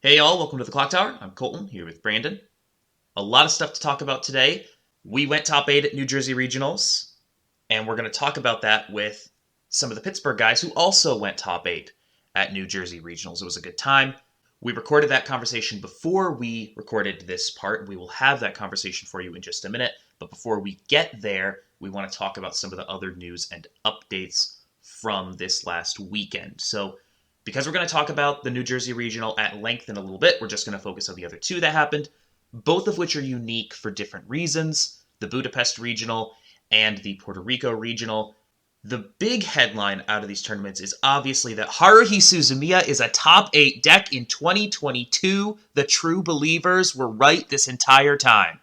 Hey all, welcome to the Clock Tower. I'm Colton, here with Brandon. A lot of stuff to talk about today. We went top 8 at New Jersey Regionals, and we're going to talk about that with some of the Pittsburgh guys who also went top 8 at New Jersey Regionals. It was a good time. We recorded that conversation before we recorded this part. We will have that conversation for you in just a minute, but before we get there, we want to talk about some of the other news and updates from this last weekend. So, because we're going to talk about the New Jersey Regional at length in a little bit, we're just going to focus on the other two that happened, both of which are unique for different reasons, the Budapest Regional and the Puerto Rico Regional. The big headline out of these tournaments is obviously that Haruhi Suzumiya is a top 8 deck in 2022. The true believers were right this entire time.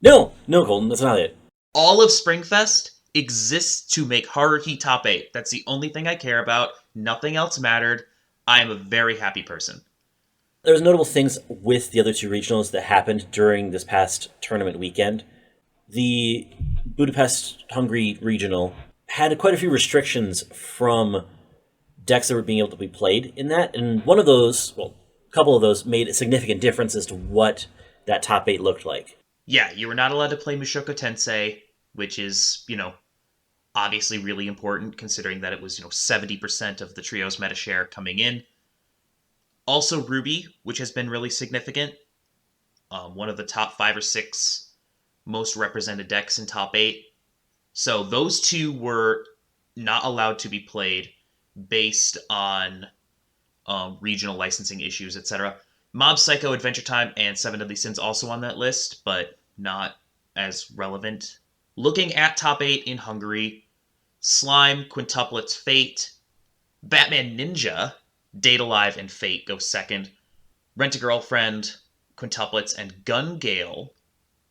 No, Colton, that's not it. All of Springfest exists to make Haruhi top 8. That's the only thing I care about. Nothing else mattered. I am a very happy person. There's notable things with the other two regionals that happened during this past tournament weekend. The Budapest Hungary regional had quite a few restrictions from decks that were being able to be played in that, and one of those, well, a couple of those made a significant difference as to what that top 8 looked like. Yeah, you were not allowed to play Mushoku Tensei, which is, obviously really important considering that it was, 70% of the trio's meta share coming in. Also Ruby, which has been really significant. One of the top 5 or 6 most represented decks in top 8. So those two were not allowed to be played based on regional licensing issues, etc. Mob Psycho, Adventure Time, and Seven Deadly Sins also on that list, but not as relevant. Looking at top 8 in Hungary, Slime, Quintuplets, Fate, Batman Ninja, Date Alive, and Fate go second. Rent-A-Girlfriend, Quintuplets, and Gun Gale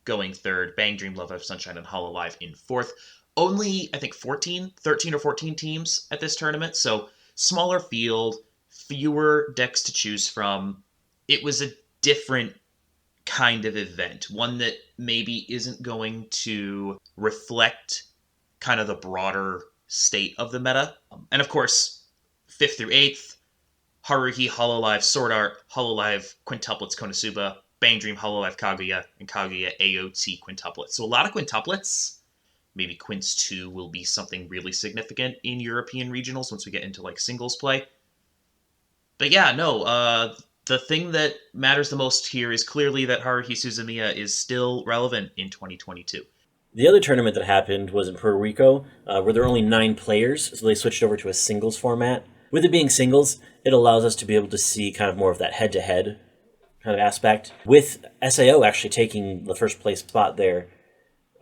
going third. Bang Dream, Love Life, Sunshine, and Hololive in fourth. Only, I think, 13 or 14 teams at this tournament, so smaller field, fewer decks to choose from. It was a different kind of event, one that maybe isn't going to reflect kind of the broader state of the meta. And of course, 5th through 8th, Haruhi, Hololive, Sword Art, Hololive, Quintuplets, Konosuba, Bang Dream, Hololive, Kaguya, and Kaguya AOT Quintuplets. So a lot of quintuplets. Maybe Quints 2 will be something really significant in European regionals once we get into singles play. But yeah, no, the thing that matters the most here is clearly that Haruhi Suzumiya is still relevant in 2022. The other tournament that happened was in Puerto Rico, where there were only 9 players, so they switched over to a singles format. With it being singles, it allows us to be able to see kind of more of that head-to-head kind of aspect, with SAO actually taking the first place spot there,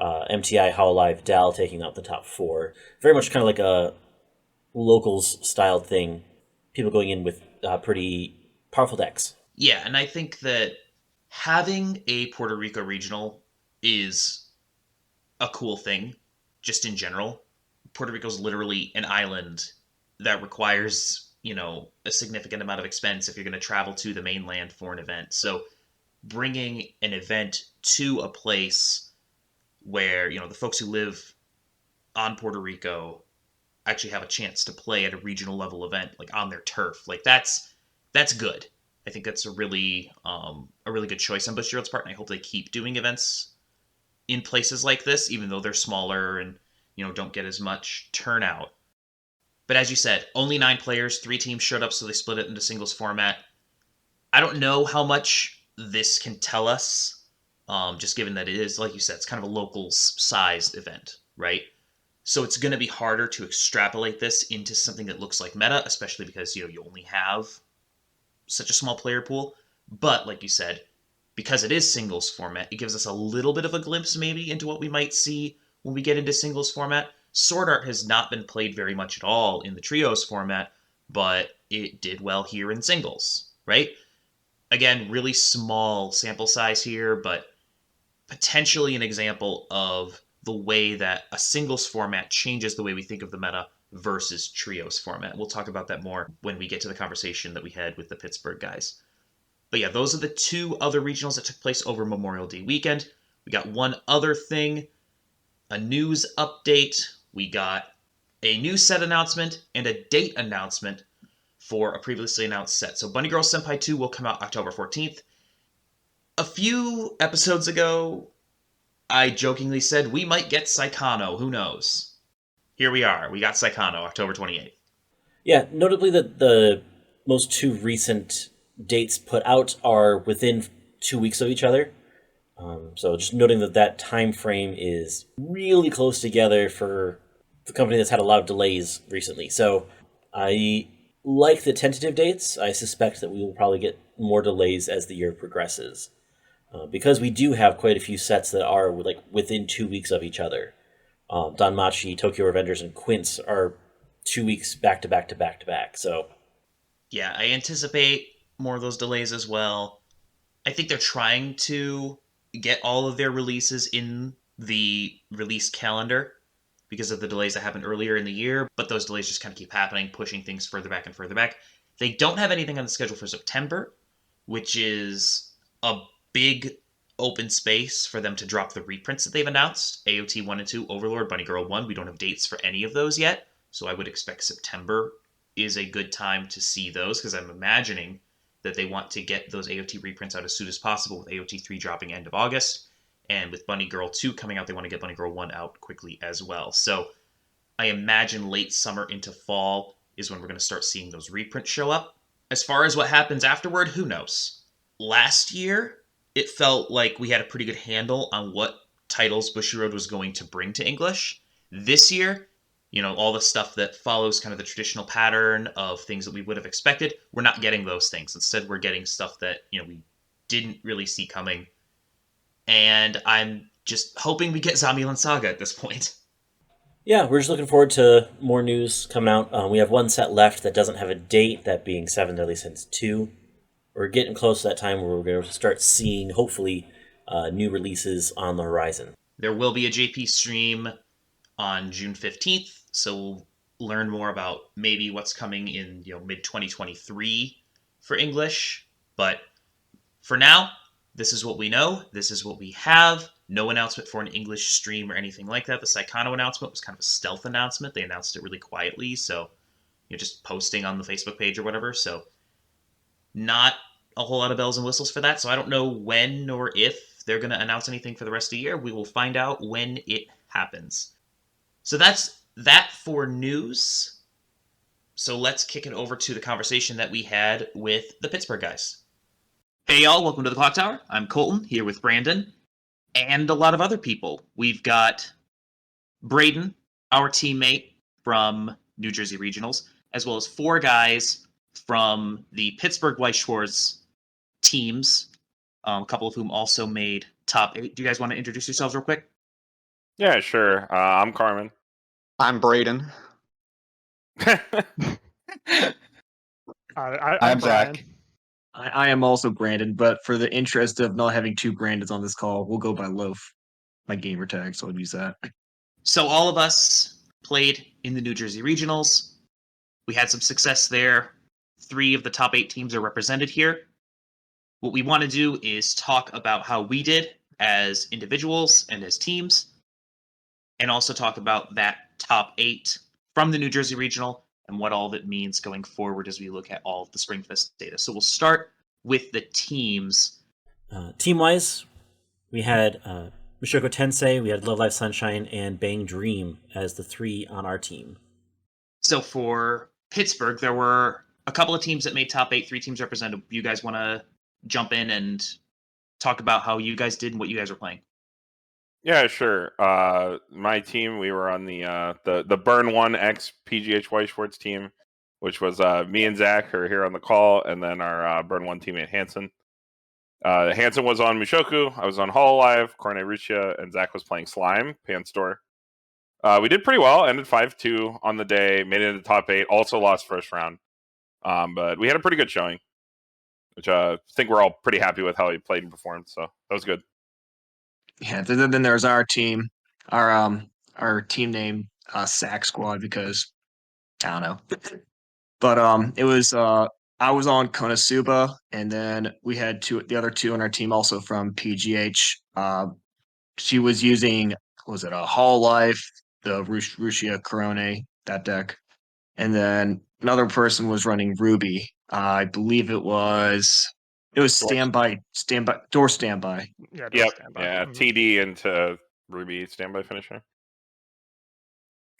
MTI, Hololive, Dal taking out the top 4. Very much kind of like a locals-styled thing, people going in with pretty powerful decks. Yeah, and I think that having a Puerto Rico regional is a cool thing, just in general. Puerto Rico's literally an island that requires, a significant amount of expense if you're going to travel to the mainland for an event. So bringing an event to a place where, the folks who live on Puerto Rico actually have a chance to play at a regional level event, on their turf, that's good. I think that's a really good choice on Bushield's part, and I hope they keep doing events in places like this, even though they're smaller and, don't get as much turnout. But as you said, only 9 players, 3 teams showed up, so they split it into singles format. I don't know how much this can tell us, just given that it is, like you said, it's kind of a locals-sized event, right? So it's going to be harder to extrapolate this into something that looks like meta, especially because, you only have such a small player pool. But, like you said, because it is singles format, it gives us a little bit of a glimpse maybe into what we might see when we get into singles format. Sword Art has not been played very much at all in the trios format, but it did well here in singles, right? Again, really small sample size here, but potentially an example of the way that a singles format changes the way we think of the meta versus trios format. We'll talk about that more when we get to the conversation that we had with the Pittsburgh guys. But yeah, those are the 2 other regionals that took place over Memorial Day weekend. We got one other thing, a news update. We got a new set announcement and a date announcement for a previously announced set. So Bunny Girl Senpai 2 will come out October 14th. A few episodes ago, I jokingly said we might get Saekano. Who knows? Here we are. We got Saekano October 28th. Yeah, notably that the most two recent dates put out are within 2 weeks of each other. So just noting that that time frame is really close together for the company that's had a lot of delays recently. So I like the tentative dates. I suspect that we will probably get more delays as the year progresses. Because we do have quite a few sets that are like within 2 weeks of each other. Danmachi, Tokyo Revengers, and Quince are 2 weeks back to back to back to back. So Yeah, I anticipate more of those delays as well. I think they're trying to get all of their releases in the release calendar because of the delays that happened earlier in the year, but those delays just kind of keep happening, pushing things further back and further back. They don't have anything on the schedule for September, which is a big open space for them to drop the reprints that they've announced. AOT 1 and 2, Overlord, Bunny Girl 1. We don't have dates for any of those yet, so I would expect September is a good time to see those because I'm imagining that they want to get those AOT reprints out as soon as possible, with AOT 3 dropping end of August. And with Bunny Girl 2 coming out, they want to get Bunny Girl 1 out quickly as well. So I imagine late summer into fall is when we're going to start seeing those reprints show up. As far as what happens afterward, who knows? Last year, it felt like we had a pretty good handle on what titles Bushiroad was going to bring to English. This year, all the stuff that follows kind of the traditional pattern of things that we would have expected, we're not getting those things. Instead, we're getting stuff that, we didn't really see coming. And I'm just hoping we get Zombieland Saga at this point. yeah, we're just looking forward to more news coming out. We have one set left that doesn't have a date, that being Seven Deadly Sins 2. We're getting close to that time where we're going to start seeing, hopefully, new releases on the horizon. There will be a JP stream on June 15th, so we'll learn more about maybe what's coming in mid 2023 for English. But for now, this is what we know. This is what we have. No announcement for an English stream or anything like that. The Saekano announcement was kind of a stealth announcement. They announced it really quietly, so just posting on the Facebook page or whatever. So not a whole lot of bells and whistles for that. So I don't know when or if they're going to announce anything for the rest of the year. We will find out when it happens. So that's that for news. So let's kick it over to the conversation that we had with the Pittsburgh guys. Hey y'all, welcome to the Clock Tower. I'm Colton, here with Brandon, and a lot of other people. We've got Brayden, our teammate from New Jersey Regionals, as well as 4 guys from the Pittsburgh Weiss Schwarz teams, a couple of whom also made top 8. Do you guys want to introduce yourselves real quick? Yeah, sure. I'm Carmen. I'm Brayden. I'm Zach. Brian. I am also Brandon, but for the interest of not having 2 Brandons on this call, we'll go by Loaf, my gamer tag, so I'll use that. So all of us played in the New Jersey Regionals. We had some success there. 3 of the top 8 teams are represented here. What we want to do is talk about how we did as individuals and as teams, and also talk about that top 8 from the New Jersey Regional and what all that means going forward as we look at all of the Springfest data. So we'll start with the teams. Team-wise, we had Mushoku Tensei, we had Love Live Sunshine, and Bang Dream as the 3 on our team. So for Pittsburgh, there were a couple of teams that made top 8, 3 teams represented. You guys want to jump in and talk about how you guys did and what you guys were playing? Yeah, sure. My team, we were on the Burn 1 X PGH Weiss Schwarz team, which was me and Zach, who are here on the call, and then our Burn 1 teammate Hansen. Hansen was on Mushoku, I was on Hololive, Corne Ruchia, and Zach was playing Slime, Pan Store. We did pretty well, ended 5-2 on the day, made it into top 8, also lost first round. But we had a pretty good showing, which I think we're all pretty happy with how he played and performed, so that was good. Yeah, then there's our team, our team name, Sack Squad, because I don't know. But it was I was on Konosuba, and then we had the other 2 on our team also from PGH. She was using, a Hall Life, the Ruchia Corone, that deck. And then another person was running Ruby. I believe it was standby, door standby. Yeah, door Yep. standby. Yeah. TD into Ruby standby finisher.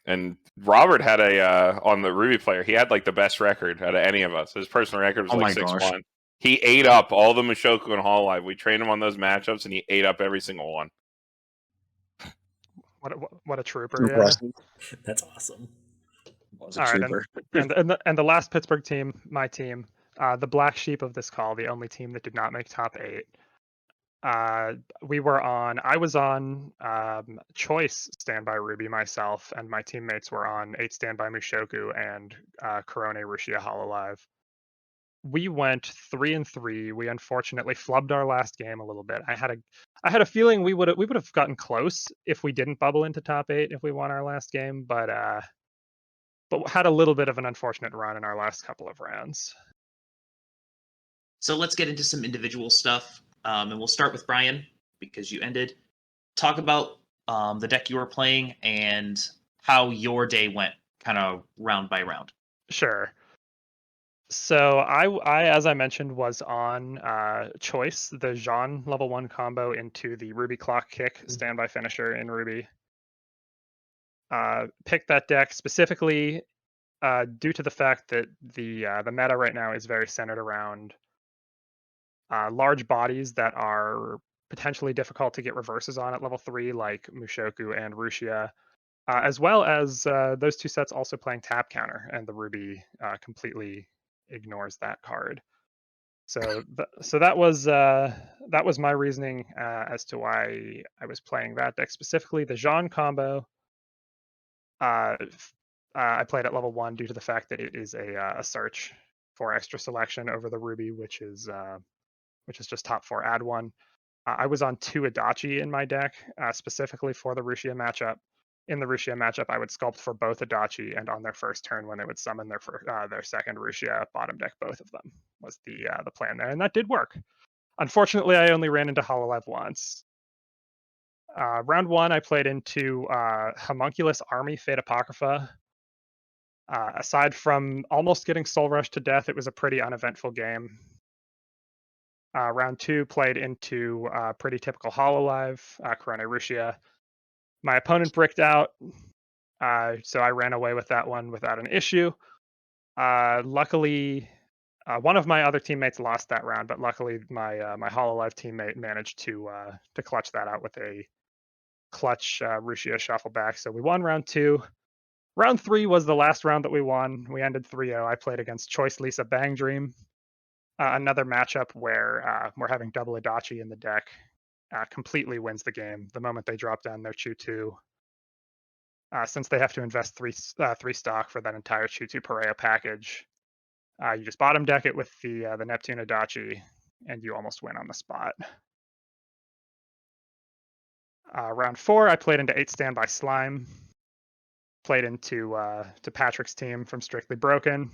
And Robert had on the Ruby player, he had like the best record out of any of us. His personal record was Oh like my gosh. 6-1. He ate up all the Mushoku and Hololive. We trained him on those matchups, and he ate up every single one. What a trooper! Yeah. Impressive. That's awesome. Was a All right, trooper. and the last Pittsburgh team, my team, the black sheep of this call, the only team that did not make top 8. I was on Choice Standby Ruby myself, and my teammates were on 8 Standby Mushoku and Korone Rushia Hololive. We went 3-3. We unfortunately flubbed our last game a little bit. I had a feeling we would have gotten close if we didn't bubble into top 8 if we won our last game, but had a little bit of an unfortunate run in our last couple of rounds. So let's get into some individual stuff, and we'll start with Brian because you ended. Talk about the deck you were playing and how your day went, kind of round by round. Sure. So I as I mentioned, was on Choice, the Jean level 1 combo into the Ruby Clock Kick standby finisher in Ruby. Picked that deck specifically due to the fact that the meta right now is very centered around large bodies that are potentially difficult to get reverses on at level 3, like Mushoku and Rushia, as well as those two sets also playing tap counter, and the Ruby completely ignores that card. So that was my reasoning as to why I was playing that deck specifically. The Jean combo, I played at level 1 due to the fact that it is a search for extra selection over the Ruby, which is just top 4 add 1. I was on 2 Adachi in my deck specifically for the Rushia matchup. In the Rushia matchup, I would sculpt for both Adachi, and on their first turn, when they would summon their second Rushia, bottom deck both of them was the plan there, and that did work. Unfortunately, I only ran into Hololive once. Round 1, I played into Homunculus Army Fate Apocrypha. Aside from almost getting Soul Rush to death, it was a pretty uneventful game. Round 2 played into pretty typical Hololive, Korone Rushia. My opponent bricked out, so I ran away with that one without an issue. Luckily, one of my other teammates lost that round, but luckily my Hololive teammate managed to clutch that out with a clutch Rushia shuffle back. So we won round 2. Round 3 was the last round that we won. We ended 3-0. I played against Choice Lisa Bang Dream. Another matchup where we're having double Adachi in the deck. Completely wins the game the moment they drop down their Chu-2. Since they have to invest 3 stock for that entire Chu-2 Pareo package, you just bottom deck it with the Neptune Adachi, and you almost win on the spot. Round 4, I played into 8 Standby Slime. Played into to Patrick's team from Strictly Broken.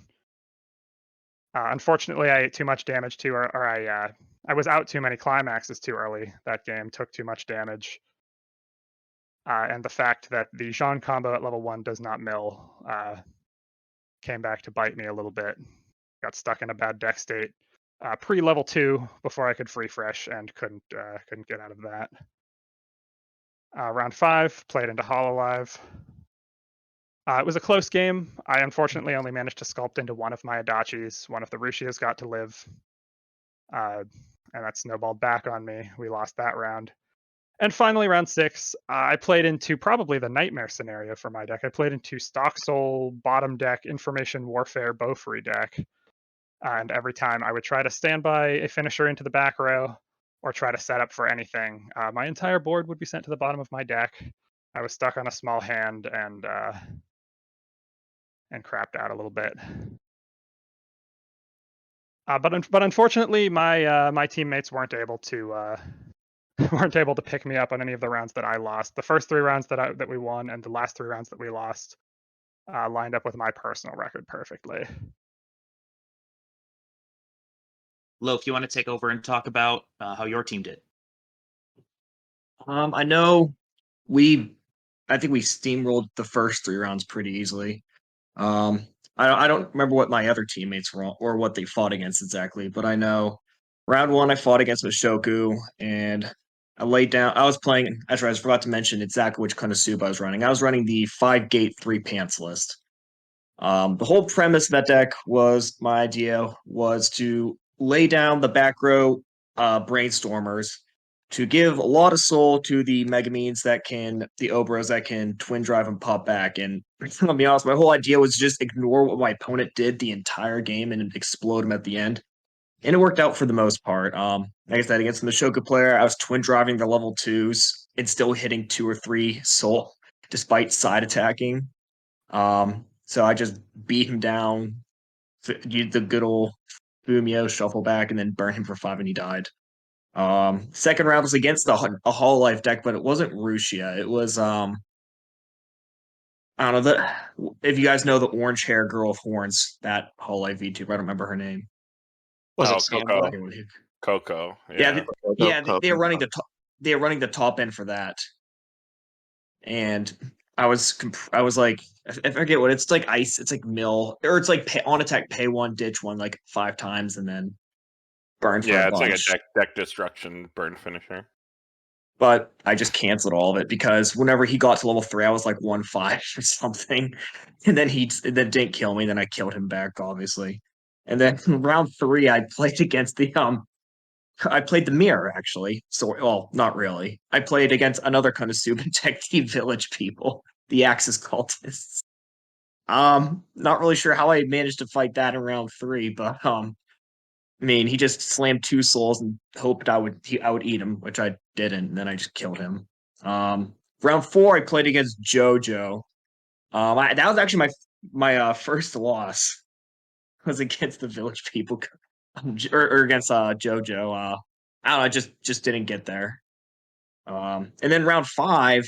Unfortunately, I ate too much damage or I was out too many climaxes too early that game, took too much damage. And the fact that the Jean combo at level 1 does not mill came back to bite me a little bit. Got stuck in a bad deck state pre-level 2 before I could free fresh and couldn't get out of that. Round 5, played into Hololive. It was a close game. I unfortunately only managed to sculpt into one of my Adachis. One of the Rushias got to live. And that snowballed back on me. We lost that round. And finally, round 6, I played into probably the nightmare scenario for my deck. I played into Stock Soul, bottom deck, Information Warfare, Beaufrey deck. And every time I would try to stand by a finisher into the back row or try to set up for anything, my entire board would be sent to the bottom of my deck. I was stuck on a small hand and crapped out a little bit. But unfortunately, my teammates weren't able to pick me up on any of the rounds that I lost. The first 3 rounds that we won and the last 3 rounds that we lost lined up with my personal record perfectly. Loaf, you want to take over and talk about how your team did? I know I think we steamrolled the first 3 rounds pretty easily. I don't remember what my other teammates were or what they fought against exactly, but I know round one I fought against Mishoku and I laid down. I was playing. Actually, I forgot to mention exactly which Konosuba I was running. I was running the 5-gate 3 pants list. The whole premise of that deck was my idea was to lay down the back row brainstormers to give a lot of soul to the Megamines the Obras that can twin drive and pop back. And I'll be honest, my whole idea was just ignore what my opponent did the entire game and explode him at the end. And it worked out for the most part. Like I said, against the Mishoka player, I was twin driving the level 2s and still hitting 2 or 3 soul despite side attacking. So I just beat him down, used the good old Fumio shuffle back, and then burn him for 5, and he died. Second round was against a Hololive deck, but it wasn't Rushia. It was I don't know if you guys know the orange hair girl with horns, that Hololive VTuber. I don't remember her name. Was Oh, it Coco. Scamboy? Coco. They were running the top. They were running the top end for that, and I was like, I forget what it's like. Ice. It's like mill, or it's like on attack, pay 1, ditch 1 like 5 times, and then burn for a It's bunch. like a deck destruction burn finisher. But I just canceled all of it because whenever he got to level 3, I was like 1-5 or something, and then he didn't kill me. Then I killed him back, obviously, and then round 3, I played against I played the mirror actually. So, well, not really. I played against another Konosuba Tech Team Village people, the Axis cultists. Not really sure how I managed to fight that in round 3, but I mean, he just slammed 2 souls and hoped I would eat him, which I didn't. And then I just killed him. Round 4, I played against JoJo. That was actually my first loss. Was against the Village people, or against JoJo. I don't know. I just didn't get there. And then round 5,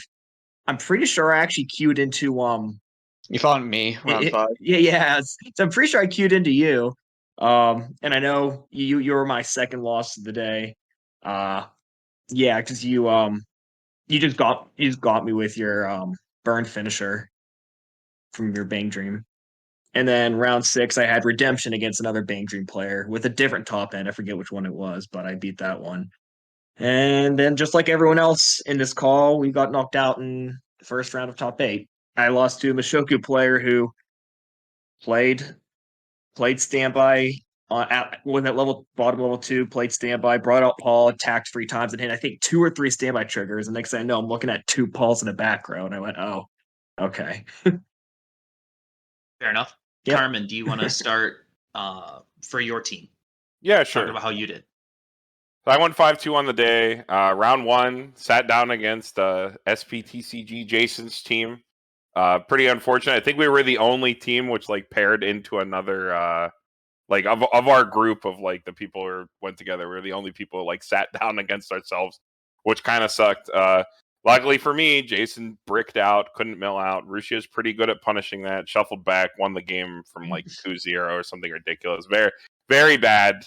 I'm pretty sure I actually queued into You found me round 5. Yeah. So I'm pretty sure I queued into you. And I know you were my second loss of the day. Yeah, because you just got me with your burn finisher from your Bang Dream. And then round 6, I had redemption against another Bang Dream player with a different top end. I forget which one it was, but I beat that one. And then just like everyone else in this call, we got knocked out in the first round of top 8. I lost to a Mishoku player who played standby when at bottom level 2, played standby, brought out Paul, attacked 3 times, and hit I think 2 or 3 standby triggers. And next thing I know, I'm looking at 2 Pauls in the back row, and I went, oh, okay. Fair enough. Yep. Carmen, do you want to start for your team? Yeah, Talk sure. about how you did. So I won 5-2 on the day. Round 1, sat down against SPTCG Jason's team. Pretty unfortunate. I think we were the only team which like paired into another like of our group of like the people who went together. We were the only people who like sat down against ourselves, which kind of sucked. Luckily for me, Jason bricked out, couldn't mill out. Rushia's pretty good at punishing that. Shuffled back, won the game from like 2-0 or something ridiculous. Very, very bad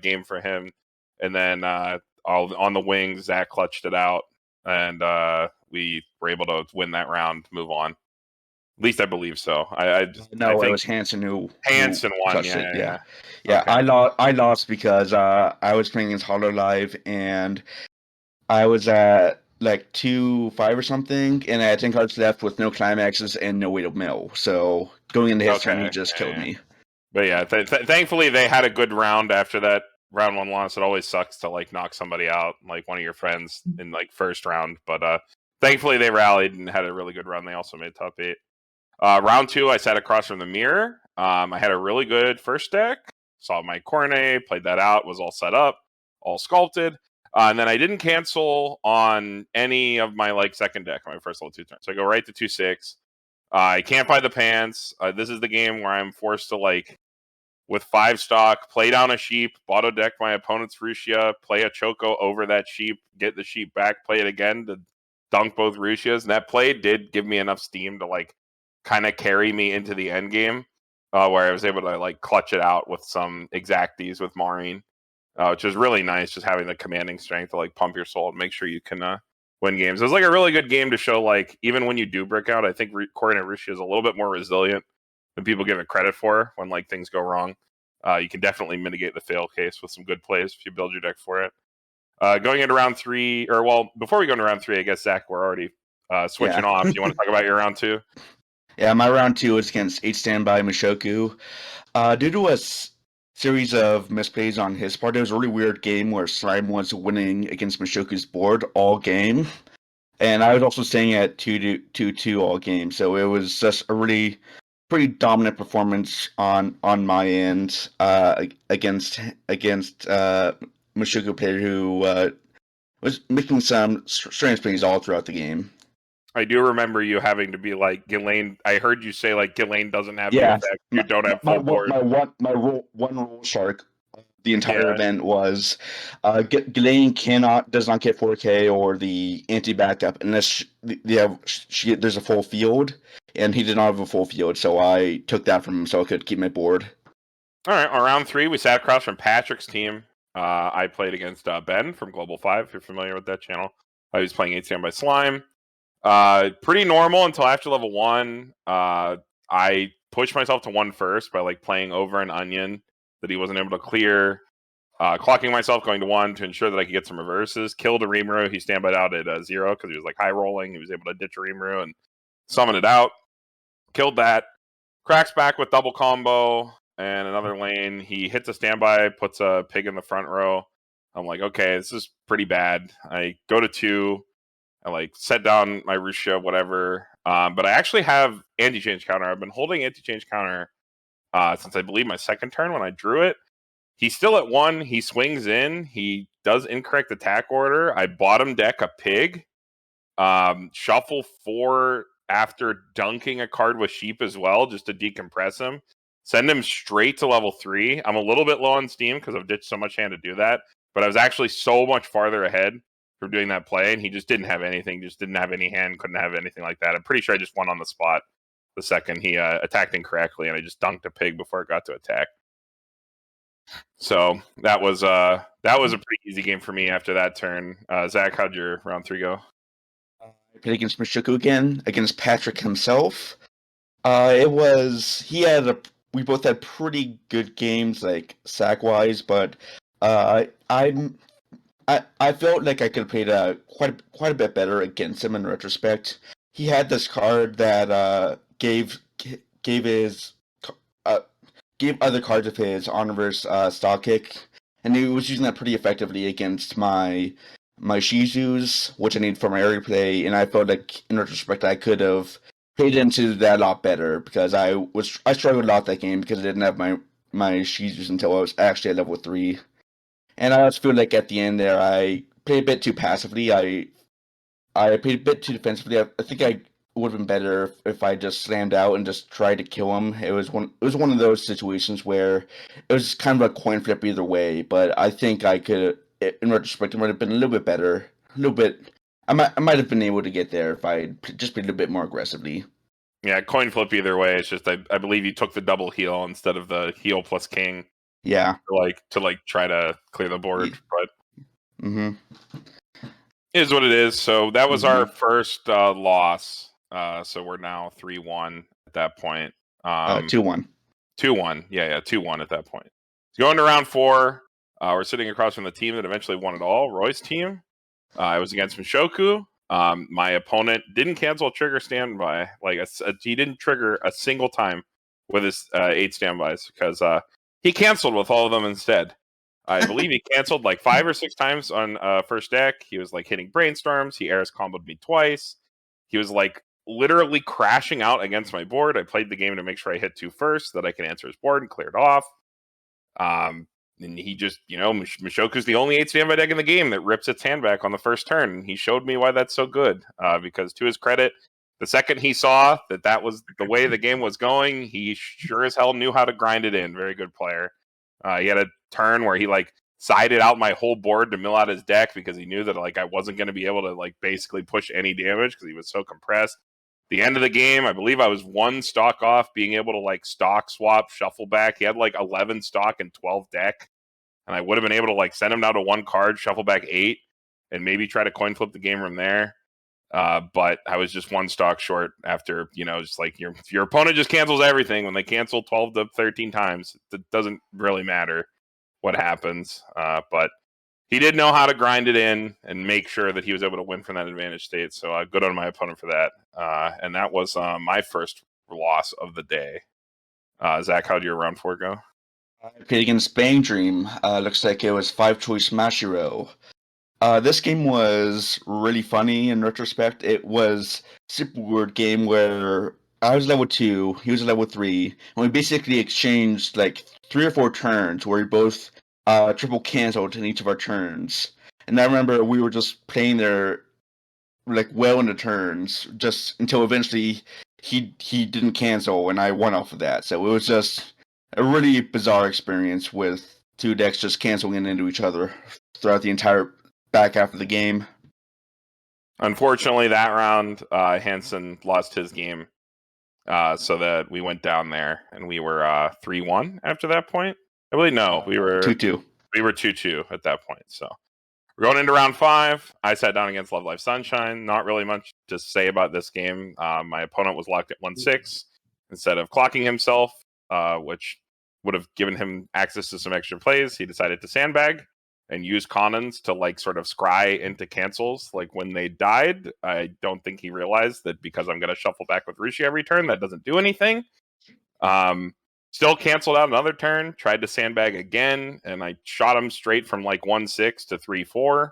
game for him. And then on the wings, Zach clutched it out, and we were able to win that round, move on. At least I believe so. I think it was Hanson who won. Yeah. Okay. I lost because I was playing against Hololive and I was at like 2-5 or something, and I think I was left with no climaxes and no way to mill. So going into his turn, he just killed me. But yeah, thankfully they had a good round after that round 1 loss. It always sucks to like knock somebody out, like one of your friends in like first round. But thankfully they rallied and had a really good run. They also made top 8. Round 2, I sat across from the mirror. I had a really good first deck. Saw my Cornet, played that out, was all set up, all sculpted. And then I didn't cancel on any of my like second deck on my first level 2 turn. So I go right to 2-6. I can't buy the pants. This is the game where I'm forced to like, with 5 stock, play down a sheep, auto deck my opponent's Rushia, play a Choco over that sheep, get the sheep back, play it again to dunk both Rushias. And that play did give me enough steam to like kind of carry me into the end game, where I was able to like clutch it out with some exacties with Maureen, which is really nice. Just having the commanding strength to like pump your soul and make sure you can win games. It was like a really good game to show like even when you do break out, I think Corey and Rushia is a little bit more resilient than people give it credit for when like things go wrong. You can definitely mitigate the fail case with some good plays if you build your deck for it. Going into round 3, or well, before we go into round 3, I guess Zach, we're already switching off. You want to talk about your round 2? Yeah, my round 2 is against 8 standby Mushoku. Due to a series of misplays on his part, it was a really weird game where Slime was winning against Mushoku's board all game. And I was also staying at 2-2 all game, so it was just a really pretty dominant performance on my end against Mushoku player who was making some strange plays all throughout the game. I do remember you having to be like, Ghislaine, I heard you say like Ghislaine doesn't have the Yeah, effect. You don't have full board. my one rule shark the entire event was Ghislaine does not get 4K or the anti-backup unless there's a full field, and he did not have a full field, so I took that from him so I could keep my board. All right, on round 3, we sat across from Patrick's team. I played against Ben from Global 5, if you're familiar with that channel. I was playing 8 Standby Slime. Pretty normal until after level 1. I pushed myself to 1 first by like playing over an onion that he wasn't able to clear. Clocking myself going to 1 to ensure that I could get some reverses. Killed a Rimuru. He standbyed out at 0 because he was like high rolling. He was able to ditch a Rimuru and summon it out. Killed that. Cracks back with double combo and another lane. He hits a standby, puts a pig in the front row. I'm like, okay, this is pretty bad. I go to 2. I like set down my Rusha, whatever. But I actually have anti-change counter. I've been holding anti-change counter since I believe my second turn when I drew it. He's still at 1. He swings in. He does incorrect attack order. I bottom deck a pig. Shuffle 4 after dunking a card with sheep as well, just to decompress him. Send him straight to level 3. I'm a little bit low on steam because I've ditched so much hand to do that. But I was actually so much farther ahead from doing that play, and he just didn't have anything. Just didn't have any hand. Couldn't have anything like that. I'm pretty sure I just won on the spot the second he attacked incorrectly, and I just dunked a pig before it got to attack. So that was a pretty easy game for me after that turn. Zach, how'd your round 3 go? I played against Mushoku again, against Patrick himself. We both had pretty good games, like sack-wise, but I felt like I could have played quite a bit better against him in retrospect. He had this card that gave other cards of his on reverse stock kick, and he was using that pretty effectively against my Shizus, which I need for my area play, and I felt like in retrospect I could have played into that a lot better because I struggled a lot that game because I didn't have my Shizus until I was actually at level 3. And I just feel like at the end there I played a bit too passively. I played a bit too defensively. I think I would have been better if I just slammed out and just tried to kill him. It was one of those situations where it was kind of a coin flip either way, but I think I could, in retrospect, it might have been a little bit better. I might have been able to get there if I just played a bit more aggressively. Yeah, coin flip either way. It's just I believe you took the double heal instead of the heal plus king. Yeah. To try to clear the board, but it is what it is. So that was our first loss. So we're now 3-1 at that point. 2-1. 2-1. Yeah, 2-1 at that point. So going to round 4, we're sitting across from the team that eventually won it all, Roy's team. I was against Mushoku. My opponent didn't cancel a trigger standby. He didn't trigger a single time with his 8 standbys because he canceled with all of them instead. I believe he canceled 5 or 6 times on first deck. He was hitting brainstorms. He airs comboed me twice. He was literally crashing out against my board. I played the game to make sure I hit 2 first so that I can answer his board and clear it off. And he just, Mushoku's the only 8 standby deck in the game that rips its hand back on the first turn. He showed me why that's so good. Because to his credit, the second he saw that was the way the game was going, he sure as hell knew how to grind it in. Very good player. He had a turn where he sided out my whole board to mill out his deck because he knew that I wasn't going to be able to basically push any damage because he was so compressed. The end of the game, I believe I was 1 stock off being able to stock swap, shuffle back. He had 11 stock and 12 deck, and I would have been able to send him down to 1 card, shuffle back 8, and maybe try to coin flip the game from there. But I was just one stock short after, just like your opponent just cancels everything. When they cancel 12 to 13 times, it doesn't really matter what happens. But he did know how to grind it in and make sure that he was able to win from that advantage state. So good on my opponent for that. And that was my first loss of the day. Zach, how did your round 4 go? I played against Bang Dream. Looks like it was 5-choice Mashiro. This game was really funny in retrospect. It was a super weird game where I was level 2, he was level 3, and we basically exchanged like 3 or 4 turns where we both triple canceled in each of our turns. And I remember we were just playing there like well into turns, just until eventually he didn't cancel and I won off of that. So it was just a really bizarre experience with 2 decks just canceling into each other throughout the entire back half of the game. Unfortunately, that round, Hansen lost his game, so that we went down there, and we were 3-1 after that point. I believe we were 2-2. We were 2-2 at that point. So we're going into round 5. I sat down against Love Life Sunshine. Not really much to say about this game. My opponent was locked at 1-6 instead of clocking himself, which would have given him access to some extra plays. He decided to sandbag and use Connons to like sort of scry into cancels. Like when they died, I don't think he realized that because I'm going to shuffle back with Rushi every turn, that doesn't do anything. Still canceled out another turn, tried to sandbag again, and I shot him straight from like 1-6 to 3-4.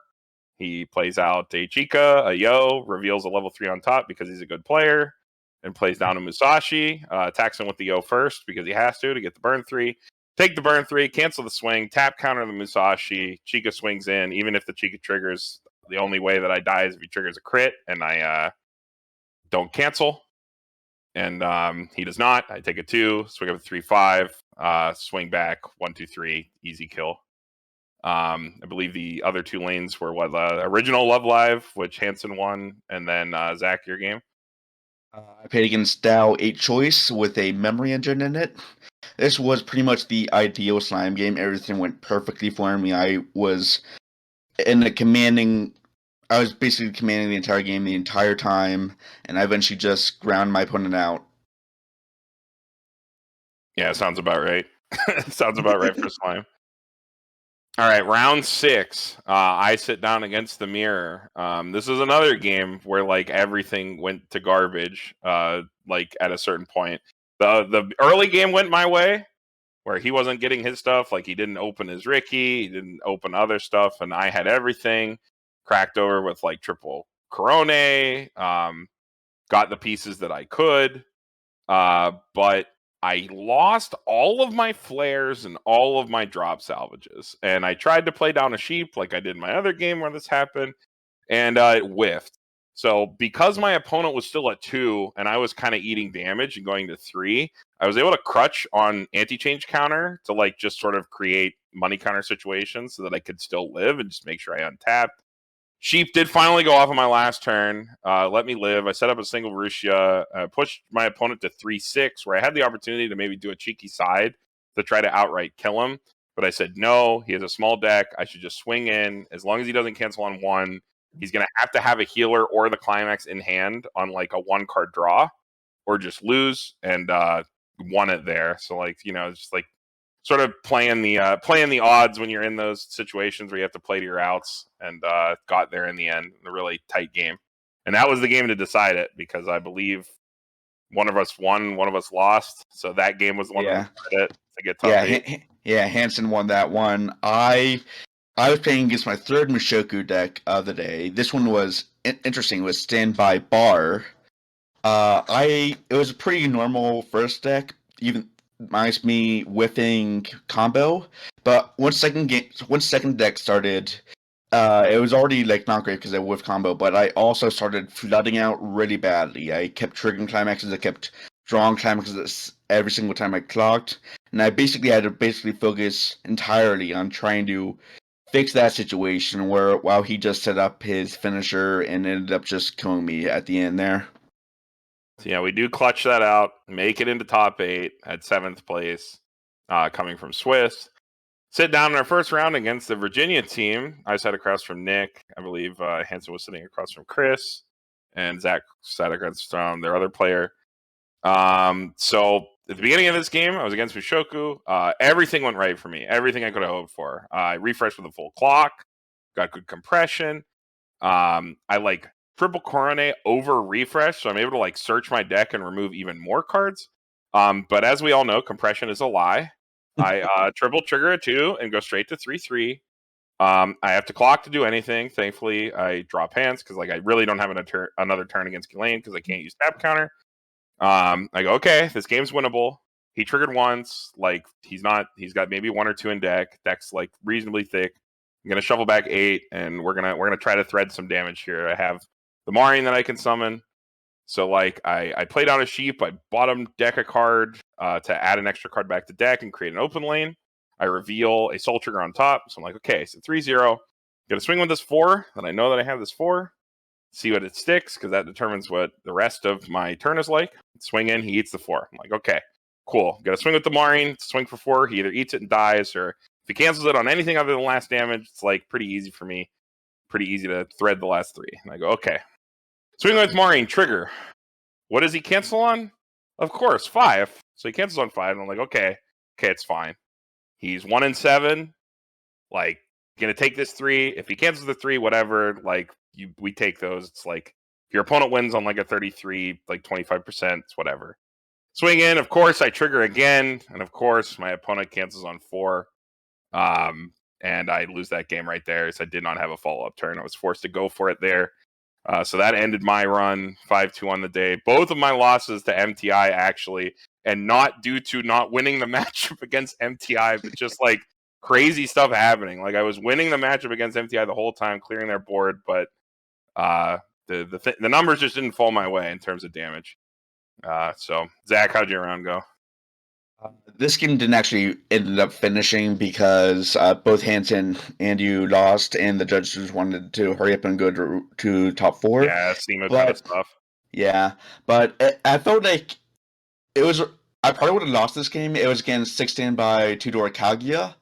He plays out a Chica, a Yo, reveals a level 3 on top because he's a good player, and plays down a Musashi, attacks him with the Yo first because he has to get the burn 3. Take the burn 3, cancel the swing, tap counter the Musashi, Chica swings in. Even if the Chica triggers, the only way that I die is if he triggers a crit, and I don't cancel. And he does not. I take a 2, swing up a 3-5, swing back, 1-2-3, easy kill. I believe the other 2 lanes were original Love Live, which Hansen won, and then Zach, your game. I played against Dow 8-choice with a memory engine in it. This was pretty much the ideal slime game. Everything went perfectly for me. I was basically commanding the entire game the entire time, and I eventually just ground my opponent out. Yeah, sounds about right. Sounds about right for slime. All right, round 6. I sit down against the mirror. This is another game where like everything went to garbage. Like at a certain point, the early game went my way, where he wasn't getting his stuff. Like he didn't open his Ricky, he didn't open other stuff, and I had everything cracked over with like triple Corone. Got the pieces that I could, but I lost all of my flares and all of my drop salvages. And I tried to play down a sheep like I did in my other game where this happened, and it whiffed. So because my opponent was still at 2 and I was kind of eating damage and going to 3, I was able to crutch on anti-change counter to like just sort of create money counter situations so that I could still live and just make sure I untapped. Sheep did finally go off on my last turn. Let me live. I set up a single Rushia, pushed my opponent to 3-6, where I had the opportunity to maybe do a cheeky side to try to outright kill him. But I said, no, he has a small deck. I should just swing in. As long as he doesn't cancel on 1, he's going to have a healer or the climax in hand on like a 1-card draw, or just lose, and won it there. So like, just like sort of playing the odds when you're in those situations where you have to play to your outs, and got there in the end in a really tight game. And that was the game to decide it, because I believe one of us won, one of us lost. So that game was the one that decided it to get top 8. Hansen won that one. I was playing against my 3rd Mushoku deck of the day. This one was interesting. It was Standby Bar. It was a pretty normal first deck, even minus me whiffing combo. But once second deck started, it was already like not great because I whiffed combo. But I also started flooding out really badly. I kept triggering climaxes. I kept drawing climaxes every single time I clocked, and I basically had to focus entirely on trying to fix that situation while he just set up his finisher and ended up just killing me at the end there. So yeah, we do clutch that out, make it into top 8 at 7th place, coming from Swiss. Sit down in our first round against the Virginia team. I sat across from Nick. I believe Hansen was sitting across from Chris. and Zach sat against their other player. So at the beginning of this game, I was against Mushoku. Everything went right for me. Everything I could have hoped for. I refreshed with a full clock, got good compression. I triple coronet over refresh, so I'm able to search my deck and remove even more cards. But as we all know, compression is a lie. I triple trigger a 2 and go straight to 3/3. I have to clock to do anything. Thankfully, I draw pants because I really don't have another turn against Ghislaine because I can't use tap counter. I go, okay, this game's winnable. He triggered once. He's got maybe 1 or 2 in deck. Deck's reasonably thick. I'm gonna shuffle back 8, and we're gonna try to thread some damage here. I have the Marian that I can summon. So I played out a sheep. I bottom deck a card to add an extra card back to deck and create an open lane. I reveal a Soul Trigger on top. So I'm like, okay, so 3-0. Gonna swing with this 4. Then I know that I have this 4. See what it sticks, because that determines what the rest of my turn is like. Swing in, he eats the 4. I'm like, okay, cool. Gotta swing with the Marian, swing for 4. He either eats it and dies, or if he cancels it on anything other than last damage, it's pretty easy for me. Pretty easy to thread the last 3. And I go, okay. Swing with Marian, trigger. What does he cancel on? Of course, 5. So he cancels on 5, and I'm like, okay, it's fine. He's 1 and 7. Gonna take this 3. If he cancels the 3, whatever, we take those. It's if your opponent wins on a 33, 25%, it's whatever. Swing in, of course, I trigger again, and of course, my opponent cancels on 4. And I lose that game right there, so I did not have a follow-up turn. I was forced to go for it there. So that ended my run, 5-2 on the day. Both of my losses to MTI, actually, and not due to not winning the matchup against MTI, but just crazy stuff happening. I was winning the matchup against MTI the whole time, clearing their board, but the numbers just didn't fall my way in terms of damage. So Zach, how'd your round go? This game didn't actually end up finishing because both Hansen and you lost, and the judges wanted to hurry up and go to top 4. Yeah, SEMA kind of stuff. Yeah, but I felt like it was. I probably would have lost this game. It was against 16 by Tudor Kaguya,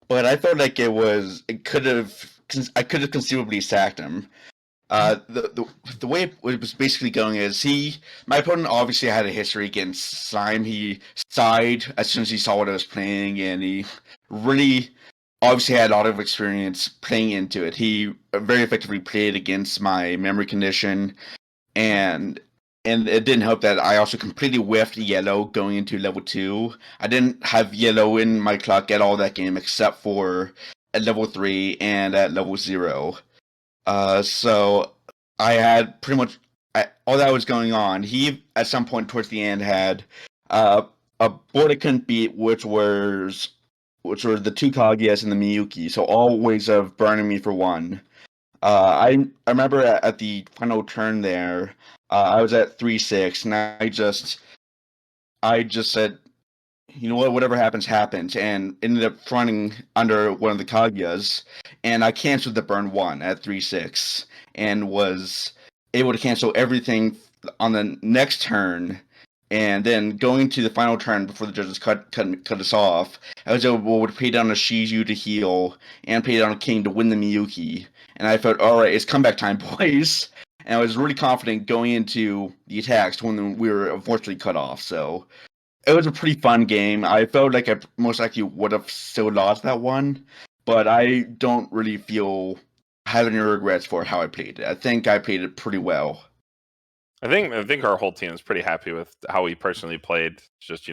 but I felt like I could have conceivably sacked him. The way it was basically going is my opponent obviously had a history against Slime. He sighed as soon as he saw what I was playing, and he really obviously had a lot of experience playing into it. He very effectively played against my memory condition, and it didn't help that I also completely whiffed yellow going into level 2. I didn't have yellow in my clock at all that game except for at level 3 and at level 0. So I had pretty much all that was going on. He, at some point towards the end, had a board I couldn't beat, which were the 2 Kaguyas and the Miyuki. So all ways of burning me for 1. I remember at the final turn there, I was at 3-6, and I just said, you know what, whatever happens, happens, and ended up fronting under one of the Kaguyas, and I canceled the burn 1 at 3-6, and was able to cancel everything on the next turn, and then going to the final turn before the judges cut us off, I was able to pay down a Shizu to heal, and pay down a King to win the Miyuki, and I felt, alright, it's comeback time, boys. And I was really confident going into the attacks when we were unfortunately cut off, so it was a pretty fun game. I felt like I most likely would have still lost that one, but I don't really have any regrets for how I played it. I think I played it pretty well. I think our whole team is pretty happy with how we personally played. It's just,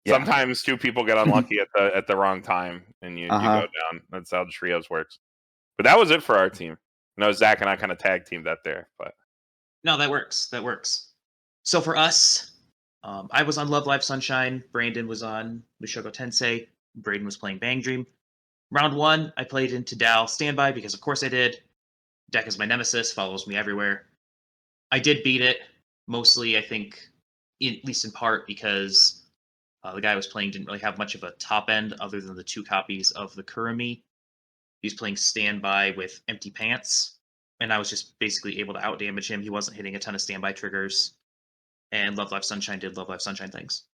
sometimes 2 people get unlucky at the wrong time, and you go down. That's how the trios works. But that was it for our team. No, Zach and I kind of tag teamed that there, but No, that works. So for us, I was on Love Live Sunshine. Brandon was on Mushoku Tensei. Brayden was playing Bang Dream. Round 1, I played into Dow Standby because of course I did. Deck is my nemesis, follows me everywhere. I did beat it, mostly I think, at least in part because the guy I was playing didn't really have much of a top end other than the 2 copies of the Kurumi. He was playing Standby with Empty Pants, and I was just basically able to outdamage him. He wasn't hitting a ton of standby triggers, and Love Live Sunshine did Love Live Sunshine things.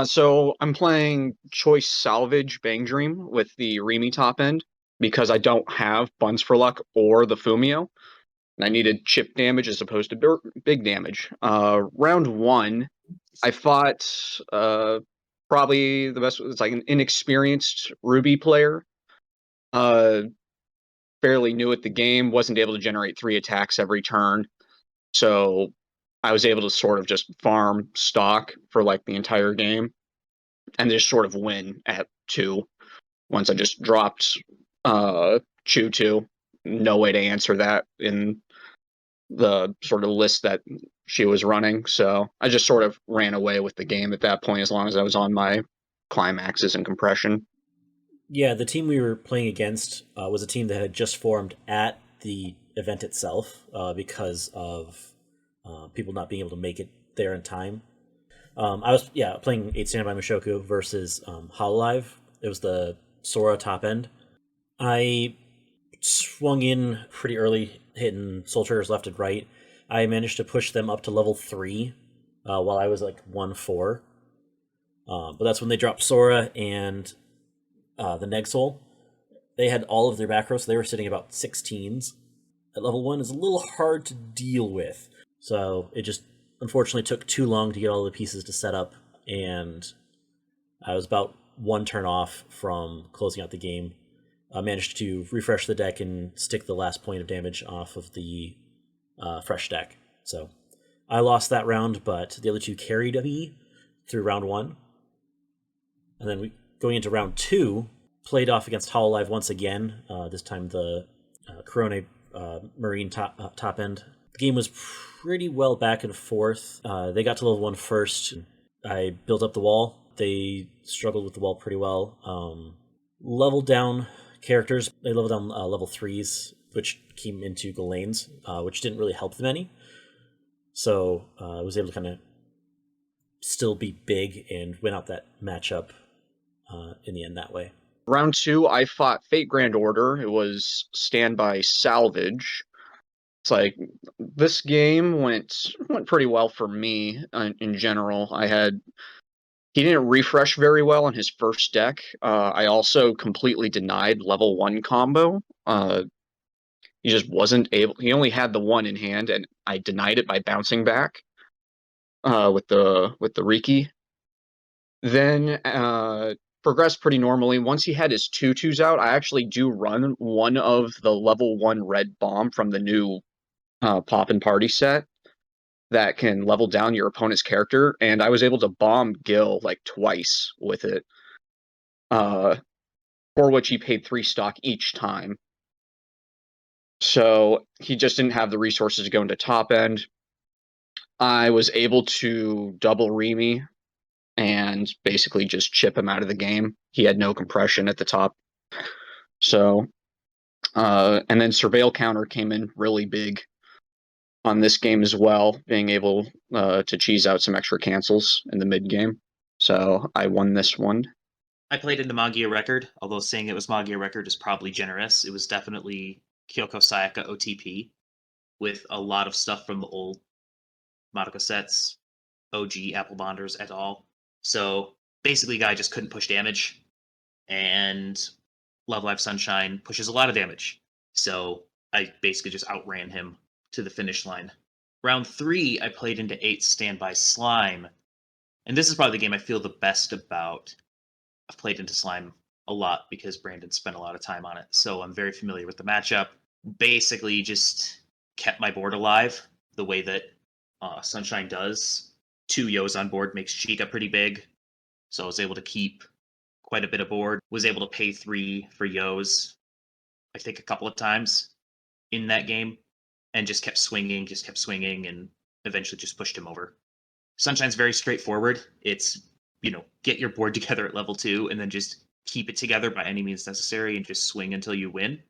So I'm playing Choice Salvage Bang Dream with the Remy top end because I don't have Buns for Luck or the Fumio. I needed chip damage as opposed to big damage. Round 1, I fought probably the best. It's like an inexperienced Ruby player. Fairly new at the game, wasn't able to generate 3 attacks every turn. So I was able to sort of just farm stock for like the entire game and just sort of win at 2 once I just dropped Chew 2. No way to answer that in the sort of list that she was running. So I just sort of ran away with the game at that point as long as I was on my climaxes and compression. Yeah, the team we were playing against was a team that had just formed at the event itself because of people not being able to make it there in time. I was playing 8 Standby Mushoku versus Hololive. It was the Sora top end. I swung in pretty early, hitting soul triggers left and right. I managed to push them up to level 3 while I was like 1-4. But that's when they dropped Sora and the Neg Soul. They had all of their back rows, so they were sitting about 16s. At level 1 is a little hard to deal with. So it just unfortunately took too long to get all the pieces to set up, and I was about 1 turn off from closing out the game. I managed to refresh the deck and stick the last point of damage off of the fresh deck. So I lost that round, but the other 2 carried me through round 1. And then going into round 2, played off against Hololive once again. This time the Corone Marine top end. The game was pretty well back and forth. They got to level 1 first. I built up the wall. They struggled with the wall pretty well. Leveled down characters. They leveled down level 3s, which came into Ghislaine's, which didn't really help them any. So I was able to kind of still be big and win out that matchup in the end that way. Round 2, I fought Fate Grand Order. It was Standby Salvage. It's like this game went pretty well for me in general. He didn't refresh very well on his first deck. I also completely denied level 1 combo. He just wasn't able. He only had the 1 in hand, and I denied it by bouncing back with the Riki. Then progressed pretty normally. Once he had his 2/2s out, I actually do run one of the level 1 red bomb from the new Pop and Party set that can level down your opponent's character, and I was able to bomb Gil like twice with it, for which he paid 3 stock each time. So he just didn't have the resources to go into top end. I was able to double Remy and basically just chip him out of the game. He had no compression at the top. So, and then Surveil Counter came in really big on this game as well, being able to cheese out some extra cancels in the mid game. So I won this one. I played into Magia Record, although saying it was Magia Record is probably generous. It was definitely Kyoko Sayaka OTP with a lot of stuff from the old Madoka sets, OG Apple Bonders et al. So basically, guy just couldn't push damage, and Love Live Sunshine pushes a lot of damage. So I basically just outran him to the finish line. Round 3, I played into 8 Standby Slime, and this is probably the game I feel the best about. I've played into Slime a lot because Brandon spent a lot of time on it, so I'm very familiar with the matchup. Basically, just kept my board alive the way that Sunshine does. 2 Yos on board makes Chica pretty big, so I was able to keep quite a bit of board. Was able to pay 3 for Yos, I think a couple of times in that game, and just kept swinging, and eventually just pushed him over. Sunshine's very straightforward. It's, get your board together at level 2 and then just keep it together by any means necessary and just swing until you win.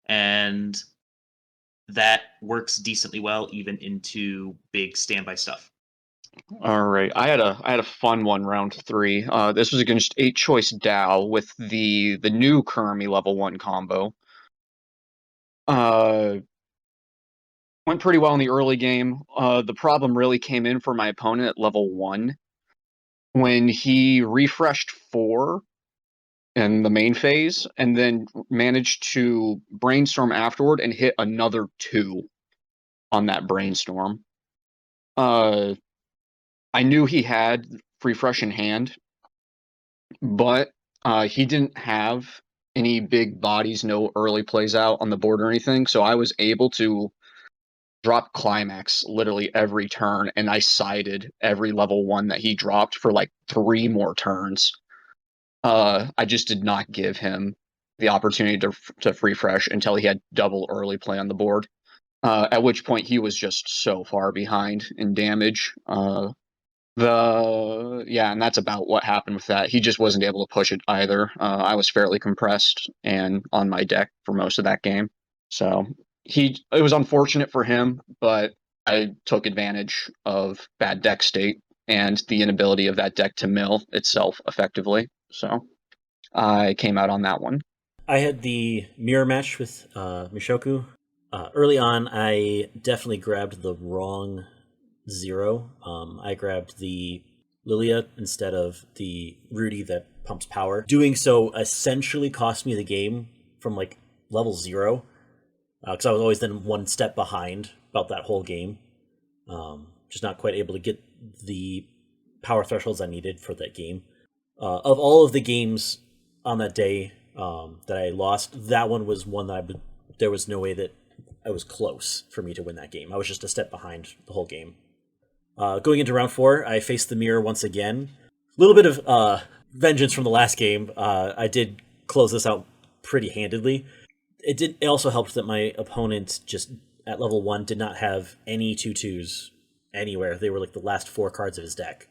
And that works decently well even into big standby stuff. All right, I had a fun one round 3. This was against 8 Choice Dao with the new Kurami level 1 combo. Went pretty well in the early game. The problem really came in for my opponent at level 1 when he refreshed 4 in the main phase and then managed to brainstorm afterward and hit another 2 on that brainstorm. I knew he had Free Fresh in hand, but he didn't have any big bodies, no early plays out on the board or anything, so I was able to drop Climax literally every turn, and I sided every level 1 that he dropped for like 3 more turns. I just did not give him the opportunity to Free Fresh until he had double early play on the board. At which point he was just so far behind in damage. And that's about what happened with that. He just wasn't able to push it either. I was fairly compressed and on my deck for most of that game. So it was unfortunate for him, but I took advantage of bad deck state and the inability of that deck to mill itself effectively. So I came out on that one. I had the mirror match with Mishoku. Early on, I definitely grabbed the wrong 0. I grabbed the Lilia instead of the Rudy that pumps power. Doing so essentially cost me the game from like level 0, because I was always then one step behind about that whole game. Just not quite able to get the power thresholds I needed for that game. Of all of the games on that day that I lost, that one was one that there was no way that I was close for me to win that game. I was just a step behind the whole game. Going into round 4, I faced the mirror once again. A little bit of vengeance from the last game. I did close this out pretty handedly. It also helped that my opponent just at level 1 did not have any 2/2s anywhere. They were like the last 4 cards of his deck.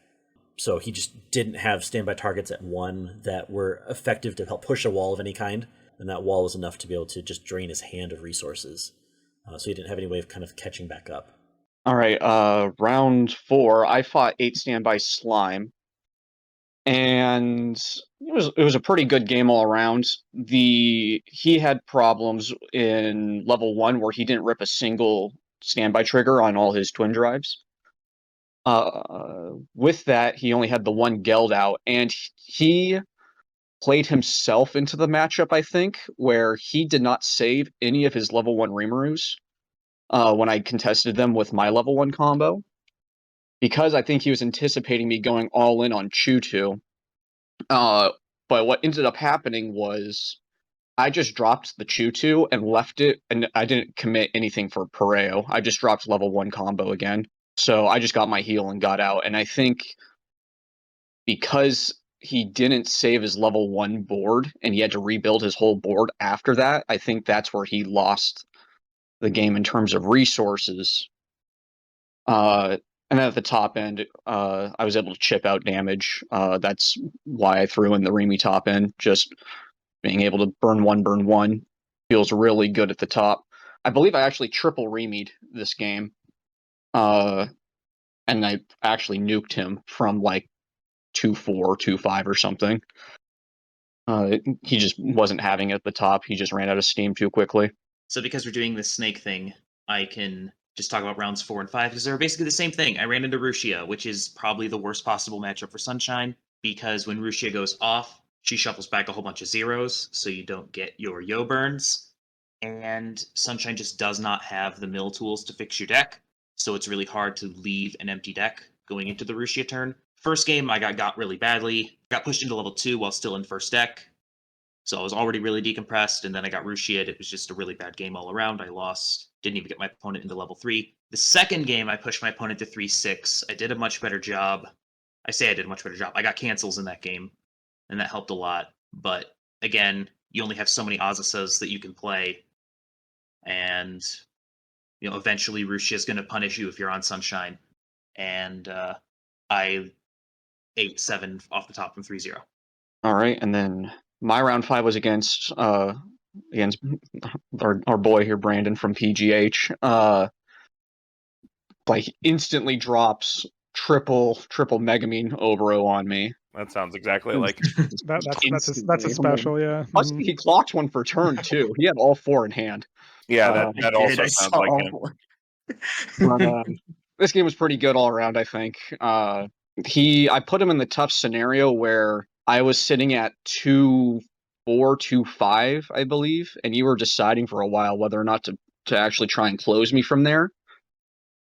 So he just didn't have standby targets at 1 that were effective to help push a wall of any kind. And that wall was enough to be able to just drain his hand of resources. So he didn't have any way of kind of catching back up. All right, round 4, I fought 8 standby slime, and it was a pretty good game all around. He had problems in level 1 where he didn't rip a single standby trigger on all his twin drives. With that, he only had the 1 Geld out, and he played himself into the matchup, I think, where he did not save any of his level 1 Rimarus when I contested them with my level 1 combo, because I think he was anticipating me going all in on Choo-Choo. But what ended up happening was I just dropped the Choo-Choo and left it, and I didn't commit anything for Pareo. I just dropped level 1 combo again. So I just got my heal and got out. And I think because he didn't save his level 1 board and he had to rebuild his whole board after that, I think that's where he lost the game in terms of resources. And then at the top end, I was able to chip out damage. That's why I threw in the Remy top end. Just being able to burn one feels really good at the top. I believe I actually triple Remi'd this game. And I actually nuked him from like 2-4, 2-5 or something. He just wasn't having it at the top. He just ran out of steam too quickly. So because we're doing this snake thing, I can just talk about rounds 4 and 5 because they're basically the same thing. I ran into Rushia, which is probably the worst possible matchup for Sunshine, because when Rushia goes off, she shuffles back a whole bunch of 0s, so you don't get your yo burns. And Sunshine just does not have the mill tools to fix your deck, so it's really hard to leave an empty deck going into the Rushia turn. First game, I got really badly. Got pushed into level 2 while still in first deck. So I was already really decompressed, and then I got Rushia'd. It was just a really bad game all around. I lost. Didn't even get my opponent into level 3. The second game, I pushed my opponent to 3-6. I did a much better job. I say I did a much better job. I got cancels in that game, and that helped a lot. But again, you only have so many Azasas that you can play. And, eventually Rushia's going to punish you if you're on Sunshine. And I 8-7 off the top from 3-0. All right, and then my round 5 was against our boy here, Brandon from PGH. Instantly drops triple Megamine Obero on me. That sounds exactly like That's a special, yeah. Plus, he clocked one for turn too. He had all 4 in hand. Yeah, that also sounds like him. But, this game was pretty good all around, I think. I put him in the tough scenario where I was sitting at 2-4, 2-5, I believe, and you were deciding for a while whether or not to actually try and close me from there.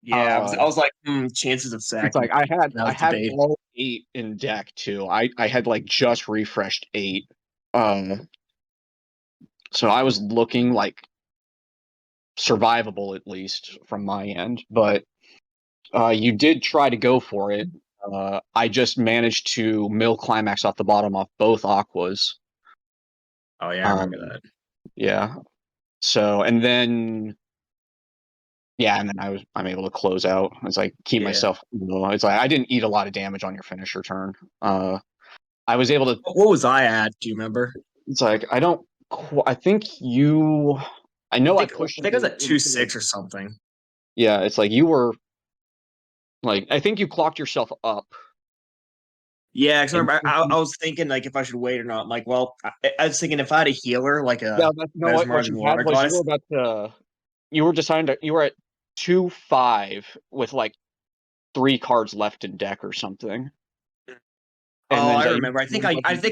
Yeah, I was like, chances of sack. It's like I That was had debate. all 8 in deck too. I had like just refreshed 8. So I was looking like survivable at least from my end, but you did try to go for it. I just managed to mill climax off the bottom off both aquas. Oh yeah, I remember that. Yeah. So and then and then I'm able to close out. It's like keep Yeah. myself. It's like I didn't eat a lot of damage on your finisher turn. I was able to. What was I at? Do you remember? It's like I don't. I think you. I know I think pushed. I was at you 2-6 or something. Yeah, it's like you were. Like I think you clocked yourself up. Yeah, because I was thinking like if I should wait or not. I'm like, well, I was thinking if I had a healer like a What you had was you were about to. You were deciding to. You were at 2-5 with like 3 cards left in deck or something. And I remember. I think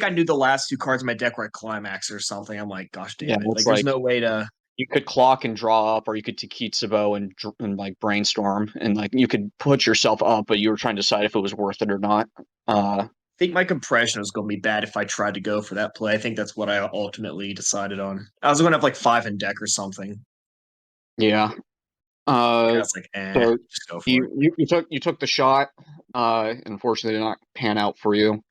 I knew the last 2 cards in my deck were at climax or something. I'm like, gosh damn it! Like, there's no way to. You could clock and draw up, or you could Takitsubo and like brainstorm, and like you could put yourself up, but you were trying to decide if it was worth it or not. I think my compression was going to be bad if I tried to go for that play. I think that's what I ultimately decided on. I was going to have like 5 in deck or something. Yeah. I was like, so just go for it. You took the shot. Unfortunately, did not pan out for you.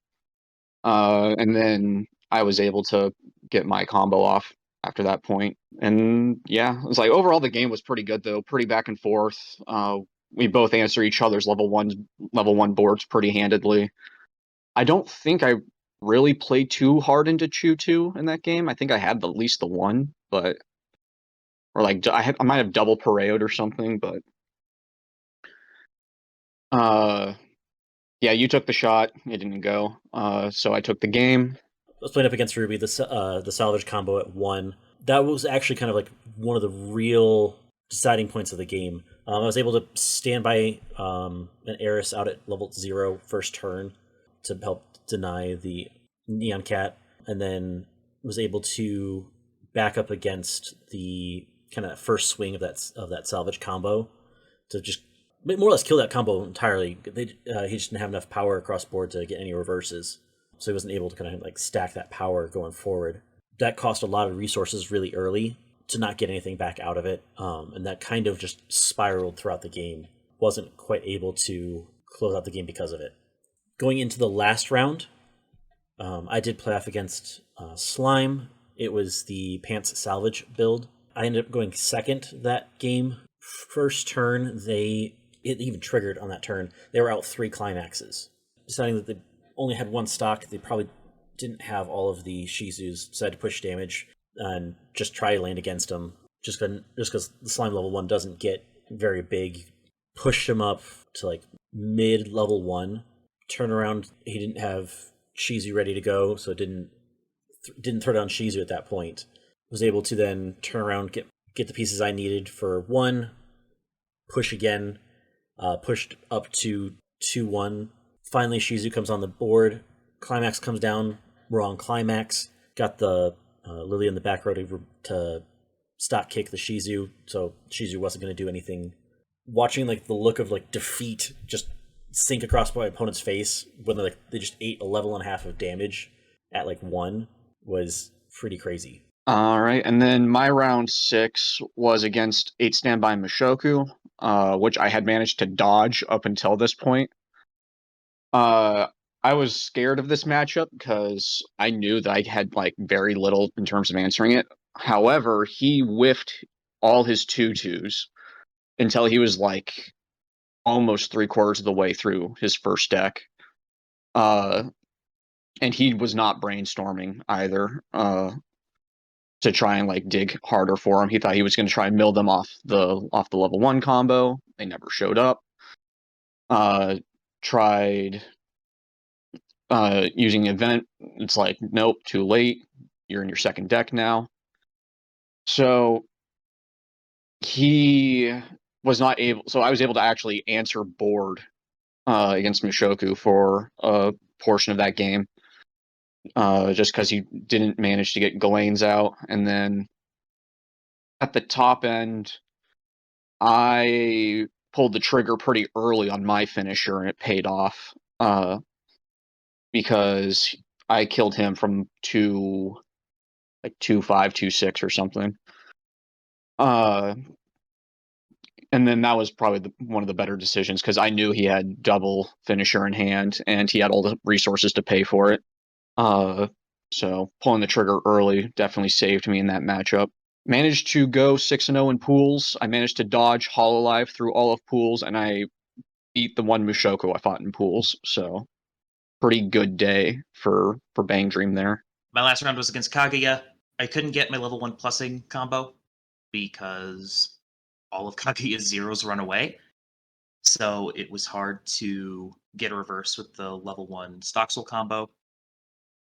And then I was able to get my combo off after that point. And yeah, it was like overall the game was pretty good though, pretty back and forth. We both answer each other's level one boards pretty handedly. I don't think I really played too hard into Chew 2 in that game. I think I had at least the one, but or like I might have double Paraoed or something, but yeah, you took the shot. It didn't go. So I took the game. I was playing up against Ruby, the salvage combo at 1. That was actually kind of like one of the real deciding points of the game. I was able to stand by an Eris out at level 0 first turn to help deny the Neon Cat, and then was able to back up against the kind of first swing of that salvage combo to just more or less kill that combo entirely. He just didn't have enough power across board to get any reverses, so he wasn't able to kind of like stack that power going forward. That cost a lot of resources really early to not get anything back out of it, and that kind of just spiraled throughout the game. Wasn't quite able to close out the game because of it. Going into the last round, I did play off against Slime. It was the Pants Salvage build. I ended up going second that game. First turn, it even triggered on that turn. They were out 3 climaxes. Deciding that they only had 1 stock, they probably didn't have all of the Shizus, decided to push damage and just try to land against them. Just because the Slime level 1 doesn't get very big. Pushed him up to like mid level 1. Turn around, he didn't have Shizu ready to go, so didn't throw down Shizu at that point. Was able to then turn around, get the pieces I needed for 1, push again, pushed up to 2-1. Finally, Shizu comes on the board. Climax comes down. We're on Climax. Got the Lily in the back row to stock kick the Shizu, so Shizu wasn't going to do anything. Watching like the look of like defeat just sink across my opponent's face when they just ate a level and a half of damage at like 1 was pretty crazy. All right, and then my round 6 was against 8 standby Mushoku, which I had managed to dodge up until this point. I was scared of this matchup because I knew that I had like very little in terms of answering it. However, he whiffed all his 2/2s until he was like almost 3/4 of the way through his first deck. And he was not brainstorming either to try and like dig harder for him. He thought he was going to try and mill them off the level 1 combo. They never showed up. Tried using event. It's like, nope, too late. You're in your second deck now. So he was not able. So I was able to actually answer board against Mushoku for a portion of that game, just because he didn't manage to get Galanes out. And then at the top end, I pulled the trigger pretty early on my finisher, and it paid off. Because I killed him from 2-5, 2-6 or something. And then that was probably one of the better decisions because I knew he had double finisher in hand and he had all the resources to pay for it. So pulling the trigger early definitely saved me in that matchup. Managed to go 6-0 in pools. I managed to dodge Hololive through all of pools, and I beat the one Mushoku I fought in pools. So pretty good day for Bang Dream there. My last round was against Kaguya. I couldn't get my level 1 plussing combo because all of Kaguya's zeros run away. So it was hard to get a reverse with the level 1 Stocksoul combo.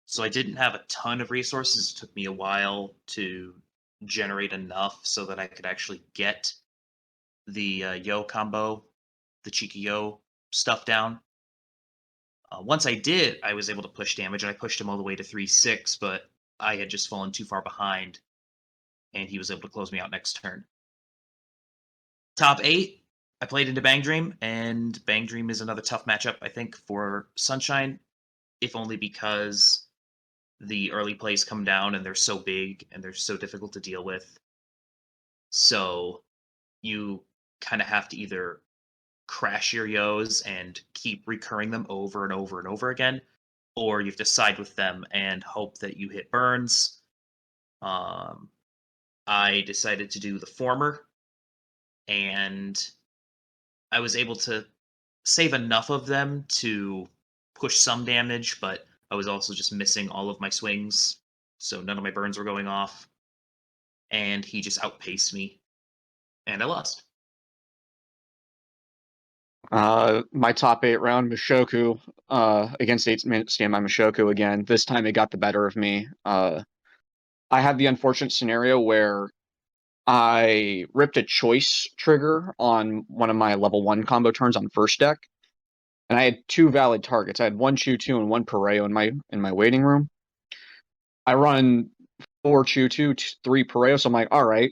So I didn't have a ton of resources. It took me a while to generate enough so that I could actually get the Yo combo, the Cheeky Yo stuff down. Once I did, I was able to push damage, and I pushed him all the way to 3-6, but I had just fallen too far behind, and he was able to close me out next turn. Top 8, I played into Bang Dream, and Bang Dream is another tough matchup, I think, for Sunshine, if only because the early plays come down, and they're so big, and they're so difficult to deal with. So you kind of have to either crash your Yos and keep recurring them over and over and over again, or you have to side with them and hope that you hit burns. I decided to do the former, and I was able to save enough of them to push some damage, but I was also just missing all of my swings, so none of my burns were going off, and he just outpaced me, and I lost. My top 8 round, Mushoku, against 8-man standby Mushoku again. This time it got the better of me. I had the unfortunate scenario where I ripped a choice trigger on one of my level 1 combo turns on first deck, and I had 2 valid targets. I had 1 Chu-2 and 1 Pareo in my waiting room. I run 4 Chu-2, 3 Pareo, so I'm like, all right,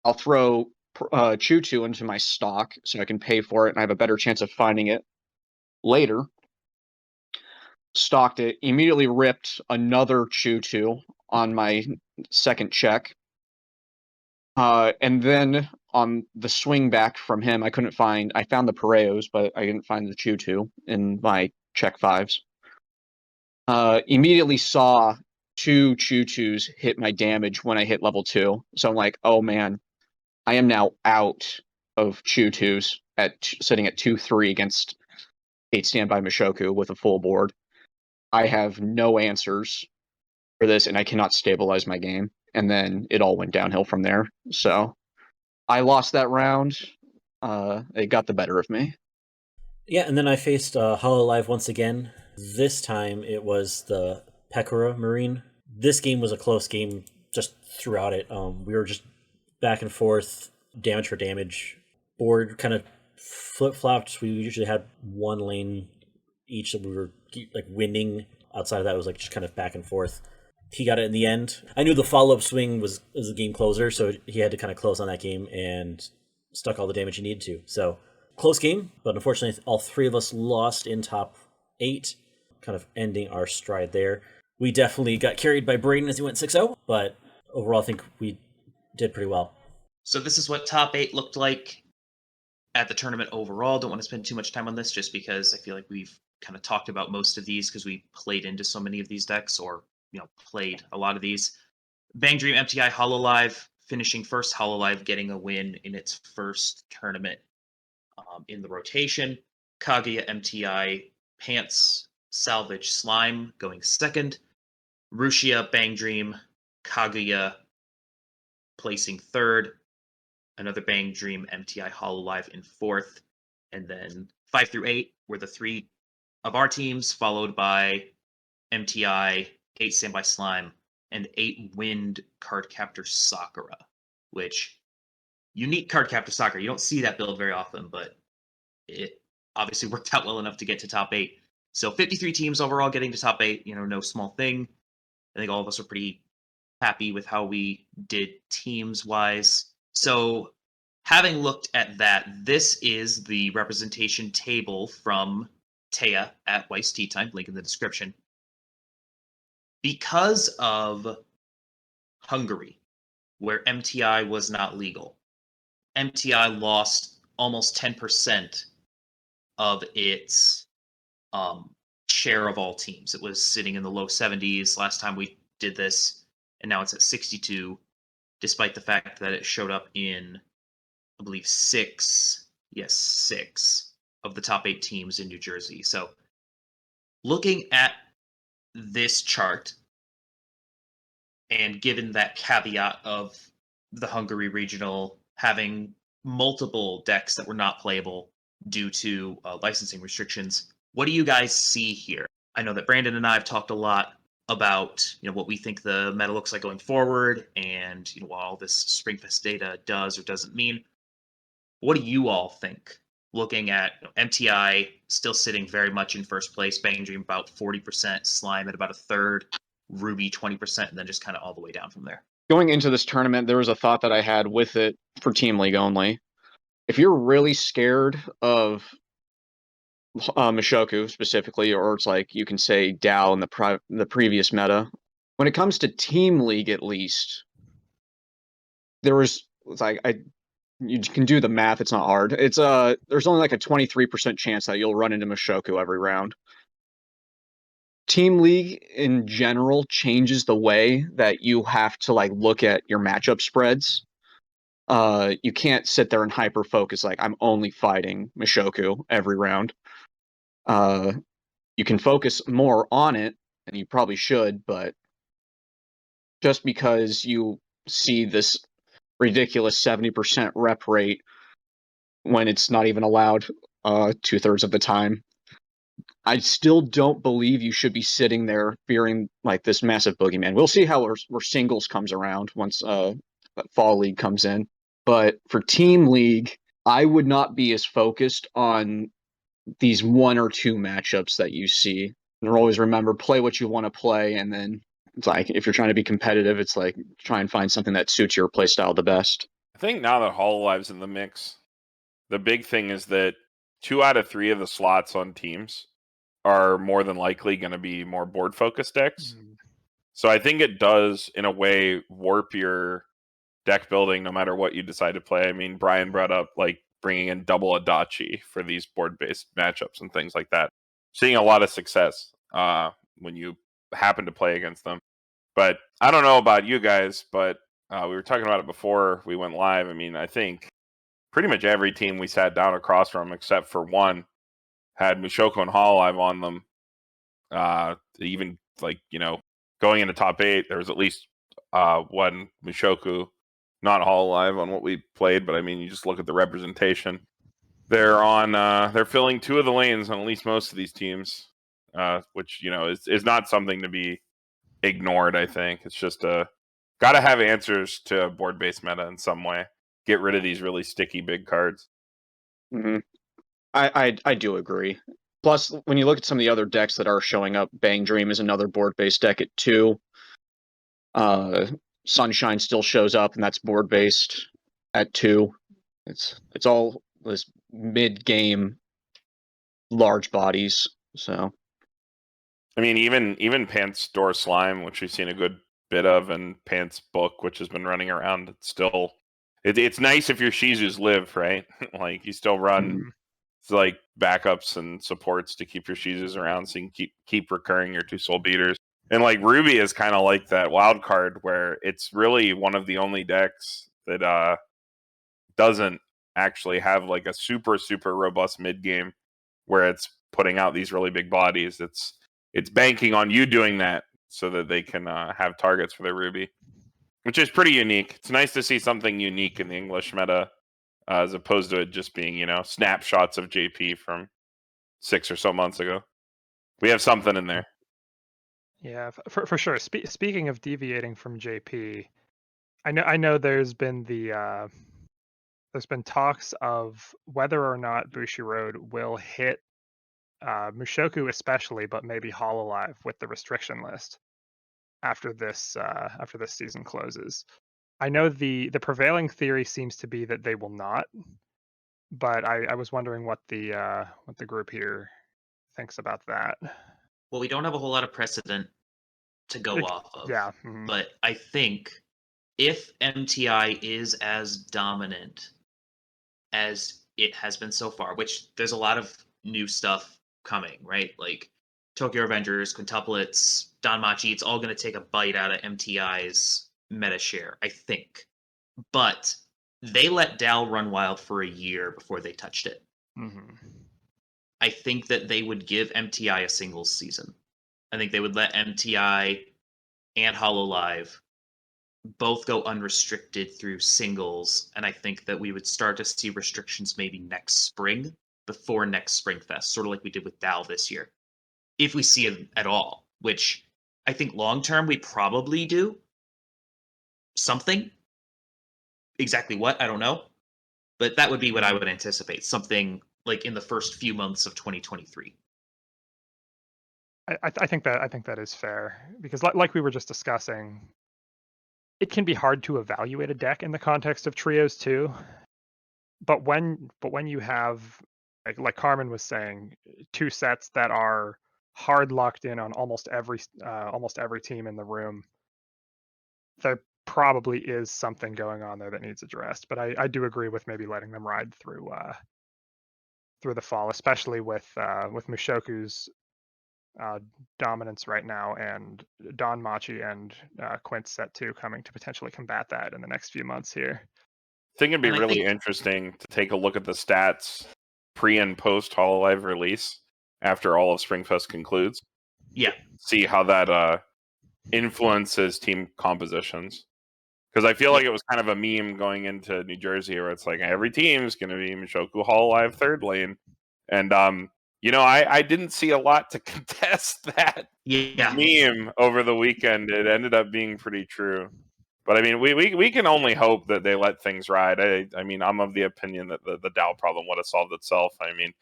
I'll throw Chu-2 into my stock so I can pay for it and I have a better chance of finding it later. Stocked it, immediately ripped another Chu-2 on my second check. And then on the swing back from him, I found the Pareos, but I didn't find the Chu-2 in my check 5s. Immediately saw 2 Chu-2s hit my damage when I hit level 2. So I'm like, oh man, I am now out of Chu-2s sitting at 2-3 against 8 standby Mushoku with a full board. I have no answers for this, and I cannot stabilize my game. And then it all went downhill from there. So I lost that round. It got the better of me. Yeah, and then I faced Hololive once again. This time it was the Pekora Marine. This game was a close game just throughout it. We were just back and forth, damage for damage. Board kind of flip-flopped. We usually had one lane each that we were like winning. Outside of that, it was like just kind of back and forth. He got it in the end. I knew the follow-up swing was the game closer, so he had to kind of close on that game and stuck all the damage he needed to. So close game, but unfortunately all 3 of us lost in top 8, kind of ending our stride there. We definitely got carried by Brayden as he went 6-0, but overall I think we did pretty well. So this is what top 8 looked like at the tournament overall. Don't want to spend too much time on this just because I feel like we've kind of talked about most of these because we played into so many of these decks, or played a lot of these. Bang Dream MTI Hololive finishing first. Hololive getting a win in its first tournament in the rotation. Kaguya MTI Pants Salvage Slime going second. Rushia Bang Dream Kaguya placing third. Another Bang Dream MTI Hololive in fourth. And then 5 through 8 were the 3 of our teams, followed by MTI, 8 Standby Slime, and 8 Wind Cardcaptor Sakura, which unique Cardcaptor Sakura. You don't see that build very often, but it obviously worked out well enough to get to top 8. So 53 teams overall getting to top 8, no small thing. I think all of us are pretty happy with how we did teams-wise. So having looked at that, this is the representation table from Taya at Weiss Tea Time, link in the description. Because of Hungary, where MTI was not legal, MTI lost almost 10% of its share of all teams. It was sitting in the low 70s last time we did this, and now it's at 62, despite the fact that it showed up in, I believe, six of the top 8 teams in New Jersey. So looking at this chart, and given that caveat of the Hungary regional having multiple decks that were not playable due to licensing restrictions, what do you guys see here? I know that Brandon and I have talked a lot about what we think the meta looks like going forward, and what all this Springfest data does or doesn't mean. What do you all think? Looking at MTI still sitting very much in first place, Bang Dream about 40%, Slime at about a third, Ruby 20%, and then just kind of all the way down from there. Going into this tournament, there was a thought that I had with it for Team League only. If you're really scared of Mishoku specifically, or it's like you can say Dow in the previous meta, when it comes to Team League at least, you can do the math, it's not hard. It's there's only like a 23% chance that you'll run into Mishoku every round. Team League in general changes the way that you have to look at your matchup spreads. You can't sit there and hyper focus like I'm only fighting Mishoku every round. You can focus more on it, and you probably should, but just because you see this ridiculous 70% rep rate when it's not even allowed 2/3 of the time, I still don't believe you should be sitting there fearing this massive boogeyman. We'll see how where singles comes around once Fall League comes in. But for Team League, I would not be as focused on these 1 or 2 matchups that you see. And always remember, play what you want to play, and then it's if you're trying to be competitive, it's try and find something that suits your play style the best. I think now that Hololive's in the mix, the big thing is that 2 out of 3 of the slots on teams are more than likely going to be more board-focused decks. So I think it does, in a way, warp your deck building no matter what you decide to play. I mean, Brian brought up bringing in double Adachi for these board-based matchups and things like that. Seeing a lot of success when you happen to play against them. But I don't know about you guys, but we were talking about it before we went live. I mean, I think pretty much every team we sat down across from, except for one, had Mushoku and Hololive on them. Even going into top 8, there was at least one Mushoku, not Hololive on what we played. But I mean, you just look at the representation. They're on. They're filling 2 of the lanes on at least most of these teams, which is not something to be ignored. I think it's just got to have answers to board-based meta in some way. Get rid of these really sticky big cards. Mm-hmm. I do agree. Plus, when you look at some of the other decks that are showing up, Bang Dream is another board-based deck at 2. Sunshine still shows up, and that's board-based at 2. It's all this mid-game large bodies. So, I mean, even Pants Door Slime, which we've seen a good bit of, and Pants Book, which has been running around, it's still it's nice if your Shizus live, right? You still run backups and supports to keep your Shizus around, so you can keep recurring your 2 Soul Beaters. And Ruby is kind of like that wild card where it's really one of the only decks that doesn't actually have a super robust mid game where it's putting out these really big bodies. It's banking on you doing that so that they can have targets for their Ruby, which is pretty unique. It's nice to see something unique in the English meta as opposed to it just being snapshots of JP from 6 or so months ago. We have something in there. Yeah, for sure. Speaking of deviating from JP, I know there's been talks of whether or not Bushiroad will hit Mushoku especially, but maybe Hololive with the restriction list after this season closes. I know the prevailing theory seems to be that they will not, but I was wondering what the group here thinks about that. Well, we don't have a whole lot of precedent to go off of. Yeah. But I think if MTI is as dominant as it has been so far, which there's a lot of new stuff coming, right? Like Tokyo Revengers, Quintuplets, Danmachi, it's all going to take a bite out of MTI's meta share, I think. But they let Dal run wild for a year before they touched it. I think that they would give MTI a singles season. I think they would let MTI and HoloLive both go unrestricted through singles, and I think that we would start to see restrictions maybe next spring, before next Spring Fest, sort of like we did with DAO this year. If we see it at all, which I think long term we probably do. Something. Exactly what, I don't know. But that would be what I would anticipate. Something like in the first few months of 2023. I think that is fair, because like we were just discussing, it can be hard to evaluate a deck in the context of trios too. But when you have, like Carmen was saying, two sets that are hard locked in on almost every team in the room, there probably is something going on there that needs addressed. But I do agree with maybe letting them ride through the fall, especially with Mushoku's dominance right now, and Danmachi and Quint's set 2 coming to potentially combat that in the next few months here. I think it'd be really interesting to take a look at the stats pre and post HoloLive release after all of Springfest concludes. Yeah. See how that influences team compositions. Because I feel like it was kind of a meme going into New Jersey where it's like every team's going to be Mushoku HoloLive third lane. And, I didn't see a lot to contest that meme over the weekend. It ended up being pretty true. But I mean, we can only hope that they let things ride. I mean, I'm of the opinion that the DAO problem would have solved itself. I mean,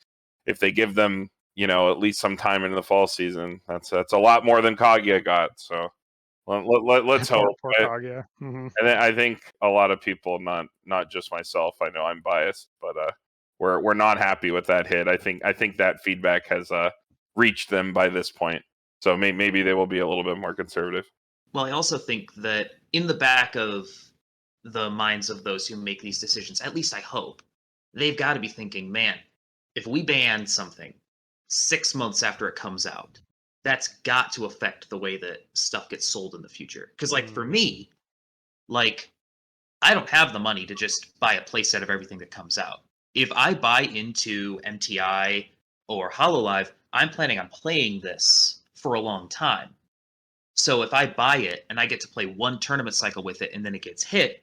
if they give them, at least some time into the fall season, that's a lot more than Kaguya got. So let's hope. Poor Kaguya. And I think a lot of people, not just myself, I know I'm biased, but we're not happy with that hit. I think that feedback has reached them by this point. So maybe they will be a little bit more conservative. Well, I also think that in the back of the minds of those who make these decisions, at least I hope, they've got to be thinking, man, if we ban something 6 months after it comes out, that's got to affect the way that stuff gets sold in the future. Because, for me, I don't have the money to just buy a playset of everything that comes out. If I buy into MTI or HoloLive, I'm planning on playing this for a long time. So if I buy it and I get to play one tournament cycle with it and then it gets hit,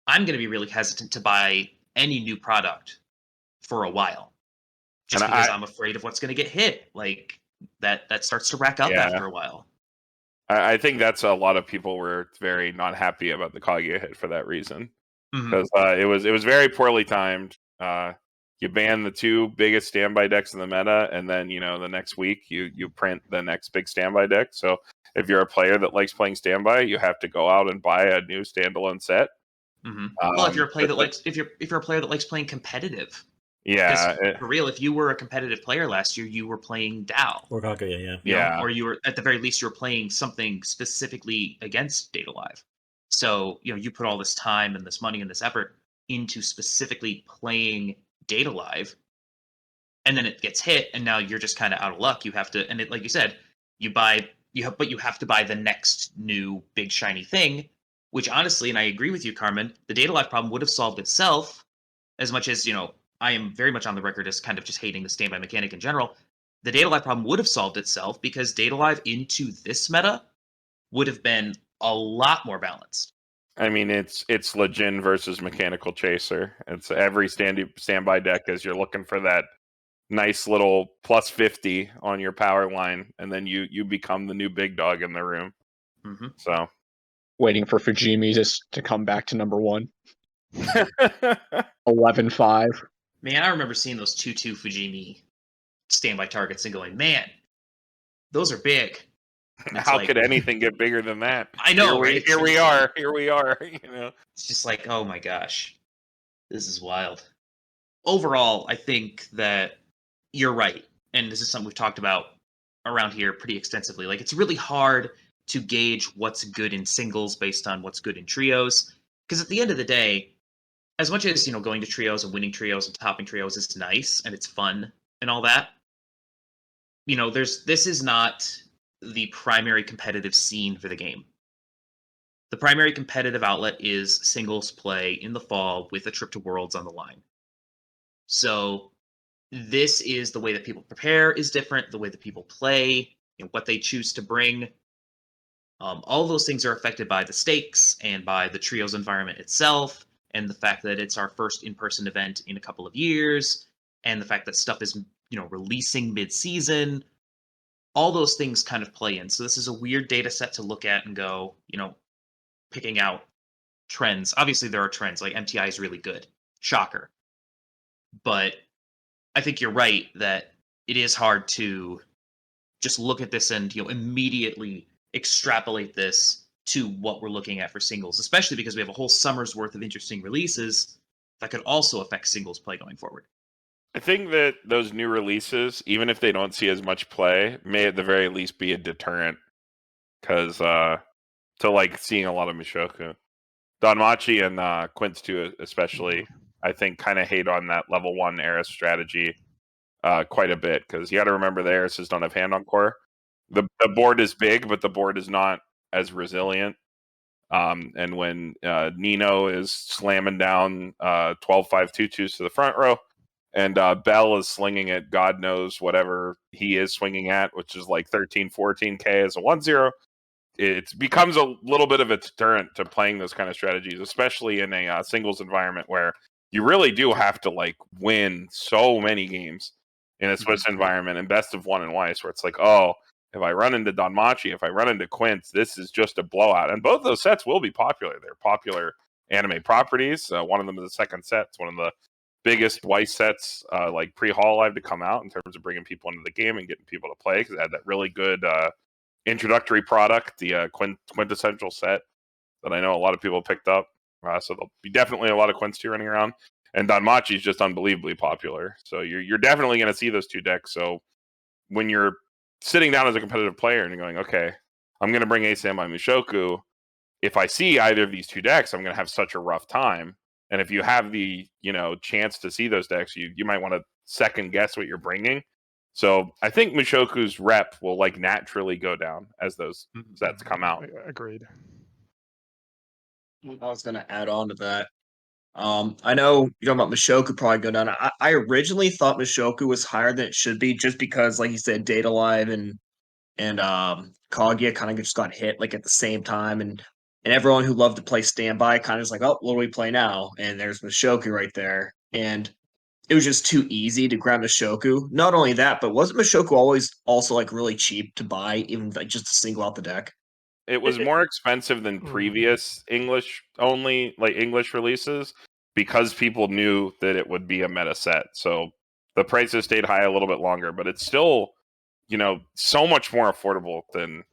I'm going to be really hesitant to buy any new product for a while. Just because I'm afraid of what's going to get hit. That starts to rack up after a while. I think that's a lot of people were very not happy about the Kaguya hit for that reason. Because it was very poorly timed. You ban the two biggest standby decks in the meta, and then the next week you print the next big standby deck. So if you're a player that likes playing standby, you have to go out and buy a new standalone set. Well, if you're a player that likes if you're a player that likes playing competitive, for real, if you were a competitive player last year, you were playing DAO or Kaguya, or you were at the very least you were playing something specifically against Data Live. So you put all this time and this money and this effort into specifically playing Data Live, and then it gets hit, and now you're just kind of out of luck. You have to, and like you said, you have to buy the next new big shiny thing. Which honestly, and I agree with you, Carmen, the Data Live problem would have solved itself. As much as I am very much on the record as kind of just hating the standby mechanic in general. The Data Live problem would have solved itself because Data Live into this meta would have been a lot more balanced. I mean, it's Legion versus Mechanical Chaser. It's every standby deck as you're looking for that nice little plus 50 on your power line, and then you become the new big dog in the room. So waiting for Fujimi just to come back to number one. 11-5. Man, I remember seeing those 2-2 Fujimi standby targets and going, man, those are big. How could anything get bigger than that? I know, right? Here we are. You know, it's just like, oh my gosh, this is wild. Overall, I think that you're right, and this is something we've talked about around here pretty extensively. Like, it's really hard to gauge what's good in singles based on what's good in trios, because at the end of the day, as much as going to trios and winning trios and topping trios is nice and it's fun and all that, this is not the primary competitive scene for the game. The primary competitive outlet is singles play in the fall with a trip to Worlds on the line. So this is the way that people prepare is different, the way that people play, what they choose to bring. All those things are affected by the stakes and by the trios environment itself, and the fact that it's our first in-person event in a couple of years, and the fact that stuff is releasing mid-season. All those things kind of play in. So this is a weird data set to look at and go, picking out trends. Obviously, there are trends. Like MTI is really good. Shocker. But I think you're right that it is hard to just look at this and immediately extrapolate this to what we're looking at for singles, especially because we have a whole summer's worth of interesting releases that could also affect singles play going forward. I think that those new releases, even if they don't see as much play, may at the very least be a deterrent, because to like seeing a lot of Mushoku, Danmachi and Quince too, especially, I think kind of hate on that level 1 Eris strategy quite a bit, because you got to remember the Erises don't have hand on core. The board is big, but the board is not as resilient. And when Nino is slamming down 12-5-2-2s to the front row, and Bell is slinging at God knows whatever he is swinging at, which is like 13-14K as a 1-0, it becomes a little bit of a deterrent to playing those kind of strategies, especially in a singles environment where you really do have to like win so many games in a Swiss environment, and best of 1 in Weiss, where it's like, oh, if I run into Danmachi, if I run into Quince, this is just a blowout. And both those sets will be popular. They're popular anime properties. One of them is the second set. It's one of the biggest Weiss sets, like pre-Hall Live, to come out in terms of bringing people into the game and getting people to play, because it had that really good introductory product, the quintessential set that I know a lot of people picked up. So there'll be definitely a lot of Quince 2 running around. And Danmachi is just unbelievably popular. So you're definitely going to see those two decks. So when you're sitting down as a competitive player and you're going, okay, I'm going to bring Ace by Mushoku. If I see either of these two decks, I'm going to have such a rough time. And if you have the chance to see those decks, you might want to second guess what you're bringing. So I think Mushoku's rep will like naturally go down as those sets come out. Agreed. I was going to add on to that. I know you're talking about Mushoku probably go down. I originally thought Mushoku was higher than it should be, just because, like you said, Data Live and Kaguya kind of just got hit like at the same time, and everyone who loved to play standby kind of was like, oh, what do we play now? And there's Mushoku right there, and it was just too easy to grab Mushoku. Not only that, but wasn't Mushoku always also like really cheap to buy, even like just to single out the deck? It was more expensive than previous English releases, because people knew that it would be a meta set. So the prices stayed high a little bit longer, but it's still, so much more affordable than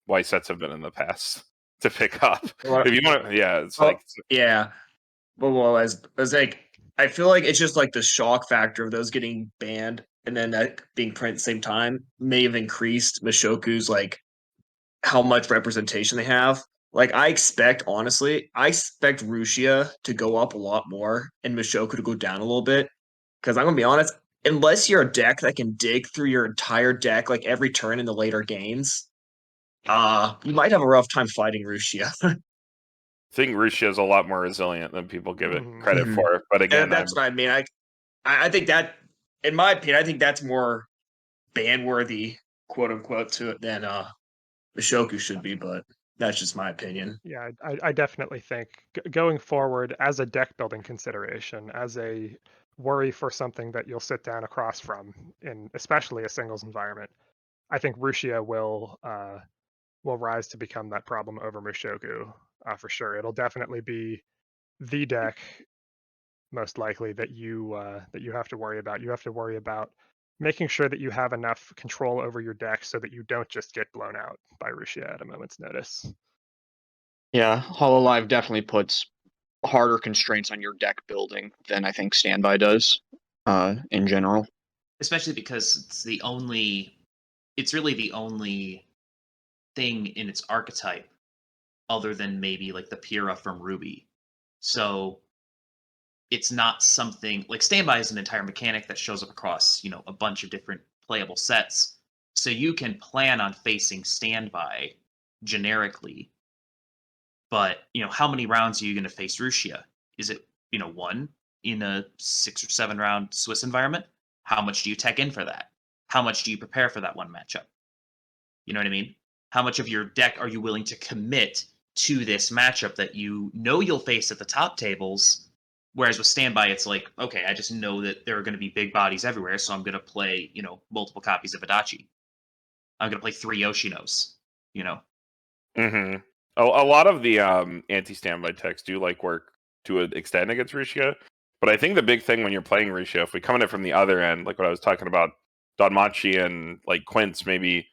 Weiss sets have been in the past to pick up. If you want to, yeah. Well, as like, I feel like it's just like the shock factor of those getting banned and then that being printed at the same time may have increased Mushoku's like how much representation they have. Like honestly, I expect Rushia to go up a lot more and Mushoku to go down a little bit. Because I'm gonna be honest, unless you're a deck that can dig through your entire deck like every turn in the later games, you might have a rough time fighting Rushia. I think Rushia is a lot more resilient than people give it credit for. But again, that's what I mean. I think that, in my opinion, I think that's more ban-worthy, quote unquote, to it than Mushoku should be. But that's just my opinion. Yeah, I definitely think going forward, as a deck building consideration, as a worry for something that you'll sit down across from, in especially a singles environment, I think Rushia will rise to become that problem over Mushoku for sure. It'll definitely be the deck most likely that you have to worry about. You have to worry about making sure that you have enough control over your deck so that you don't just get blown out by Rusia at a moment's notice. Yeah, Hololive definitely puts harder constraints on your deck building than I think Standby does in general. Especially because it's really the only thing in its archetype other than maybe like the Pyrrha from Ruby. So it's not something like Standby is an entire mechanic that shows up across, a bunch of different playable sets. So you can plan on facing Standby generically, but how many rounds are you going to face Rusia? Is it, one in a 6 or 7 round Swiss environment? How much do you tech in for that? How much do you prepare for that one matchup? You know what I mean? How much of your deck are you willing to commit to this matchup that you know you'll face at the top tables? Whereas with Standby, it's like, okay, I just know that there are going to be big bodies everywhere, so I'm going to play, multiple copies of Adachi. I'm going to play 3 Yoshinos, Mm-hmm. A lot of the anti-standby techs do like work to an extent against Rusia, but I think the big thing when you're playing Rusia, if we come at it from the other end, like what I was talking about, Donmachi and like Quince maybe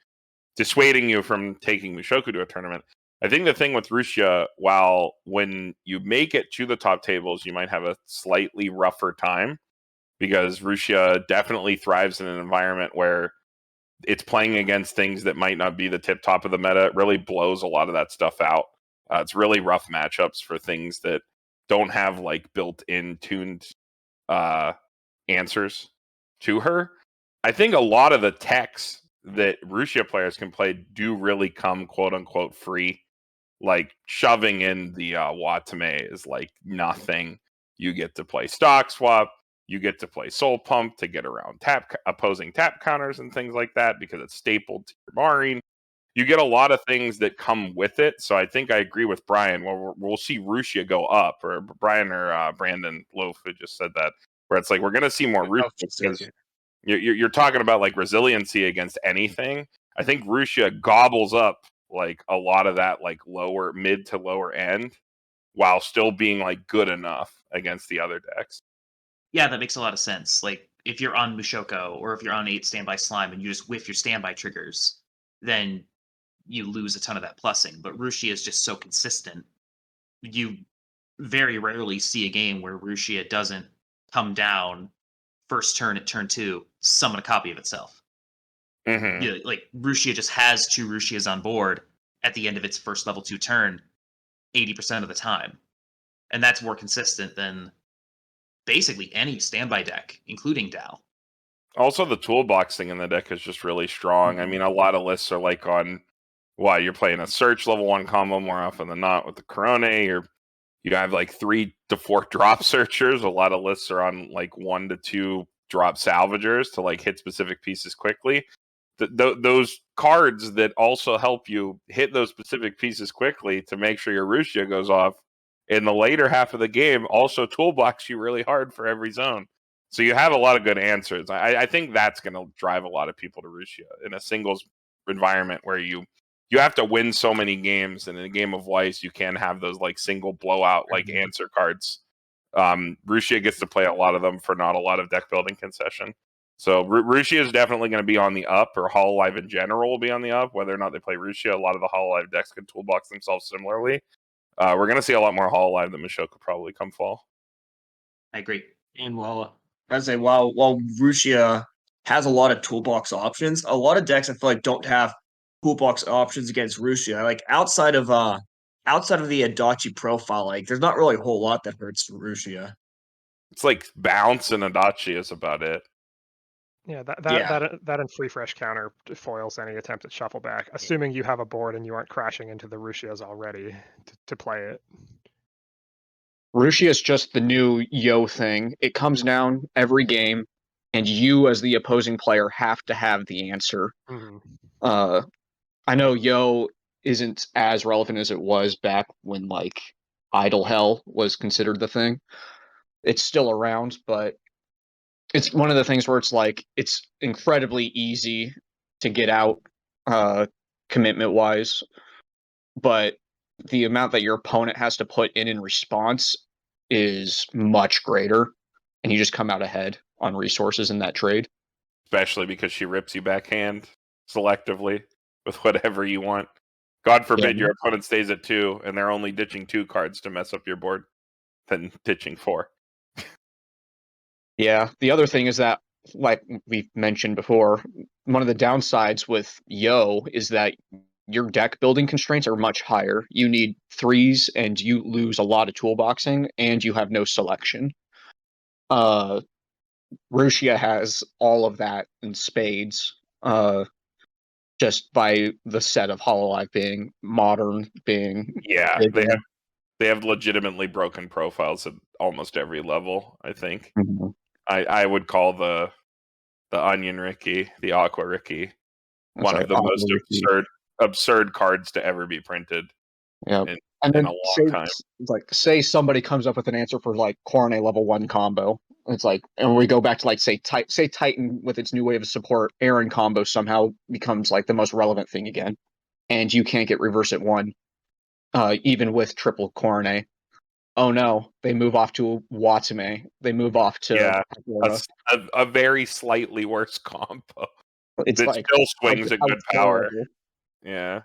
dissuading you from taking Mushoku to a tournament. I think the thing with Rusia, while when you make it to the top tables, you might have a slightly rougher time because Rusia definitely thrives in an environment where it's playing against things that might not be the tip top of the meta. It really blows a lot of that stuff out. It's really rough matchups for things that don't have like built-in tuned answers to her. I think a lot of the techs that Rusia players can play do really come quote unquote free. Like shoving in the Watame is like nothing. You get to play stock swap. You get to play Soul Pump to get around opposing tap counters and things like that because it's stapled to your Marine. You get a lot of things that come with it. So I think I agree with Brian. Well, we'll see Rusia go up, or Brian or Brandon Loaf who just said that, where it's like we're going to see more Rusia because you're talking about like resiliency against anything. I think Rusia gobbles up like a lot of that like mid to lower end while still being like good enough against the other decks. Yeah, that makes a lot of sense. Like, if you're on Mushoko or if you're on 8 Standby Slime and you just whiff your standby triggers, then you lose a ton of that plussing. But Rushia is just so consistent. You very rarely see a game where Rushia doesn't come down first turn at turn 2, summon a copy of itself. Mm-hmm. Like, Rushia just has 2 Rushias on board at the end of its first level 2 turn 80% of the time. And that's more consistent than basically any standby deck, including Dow. Also, the toolbox thing in the deck is just really strong. I mean, a lot of lists are like on, you're playing a search level 1 combo more often than not with the Corone, or you have like 3 to 4 drop searchers. A lot of lists are on like 1 to 2 drop salvagers to like hit specific pieces quickly. Those cards that also help you hit those specific pieces quickly to make sure your Rusia goes off in the later half of the game also toolbox you really hard for every zone. So you have a lot of good answers. I think that's going to drive a lot of people to Rusia in a singles environment where you have to win so many games, and in a game of Weiss, you can't have those like single blowout like answer cards. Rusia gets to play a lot of them for not a lot of deck building concession. So Rusia is definitely going to be on the up, or Hololive in general will be on the up. Whether or not they play Rusia, a lot of the Hololive decks can toolbox themselves similarly. We're going to see a lot more Hololive than Mushoku probably come fall. I agree. And while Rusia has a lot of toolbox options, a lot of decks I feel like don't have toolbox options against Rusia. Like outside of the Adachi profile, like there's not really a whole lot that hurts Rusia. It's like bounce and Adachi is about it. Yeah, that and free fresh counter foils any attempt at shuffle back, assuming you have a board and you aren't crashing into the Rushias already to play it. Rusia is just the new Yo thing. It comes down every game, and you as the opposing player have to have the answer. Mm-hmm. I know Yo isn't as relevant as it was back when like Idle Hell was considered the thing. It's still around, but it's one of the things where it's like it's incredibly easy to get out commitment wise, but the amount that your opponent has to put in response is much greater, and you just come out ahead on resources in that trade. especially because she rips you backhand selectively with whatever you want. God forbid your opponent stays at 2 and they're only ditching 2 cards to mess up your board than ditching 4. Yeah. The other thing is that, like we've mentioned before, one of the downsides with Yo is that your deck building constraints are much higher. You need 3s and you lose a lot of toolboxing and you have no selection. Rushia has all of that in spades. Just by the set of Hololive being modern, being Yeah, they have legitimately broken profiles at almost every level, I think. Mm-hmm. I would call the Onion Ricky, the Aqua Ricky, one of the most absurd cards to ever be printed. Yeah, and then say somebody comes up with an answer for like Cornet level 1 combo. It's like, and we go back to like say Titan with its new wave of support, Aaron combo somehow becomes like the most relevant thing again, and you can't get reverse at 1, even with triple Cornet. Oh no, they move off to Watame. They move off to a very slightly worse combo. It still swings at good power. Yeah.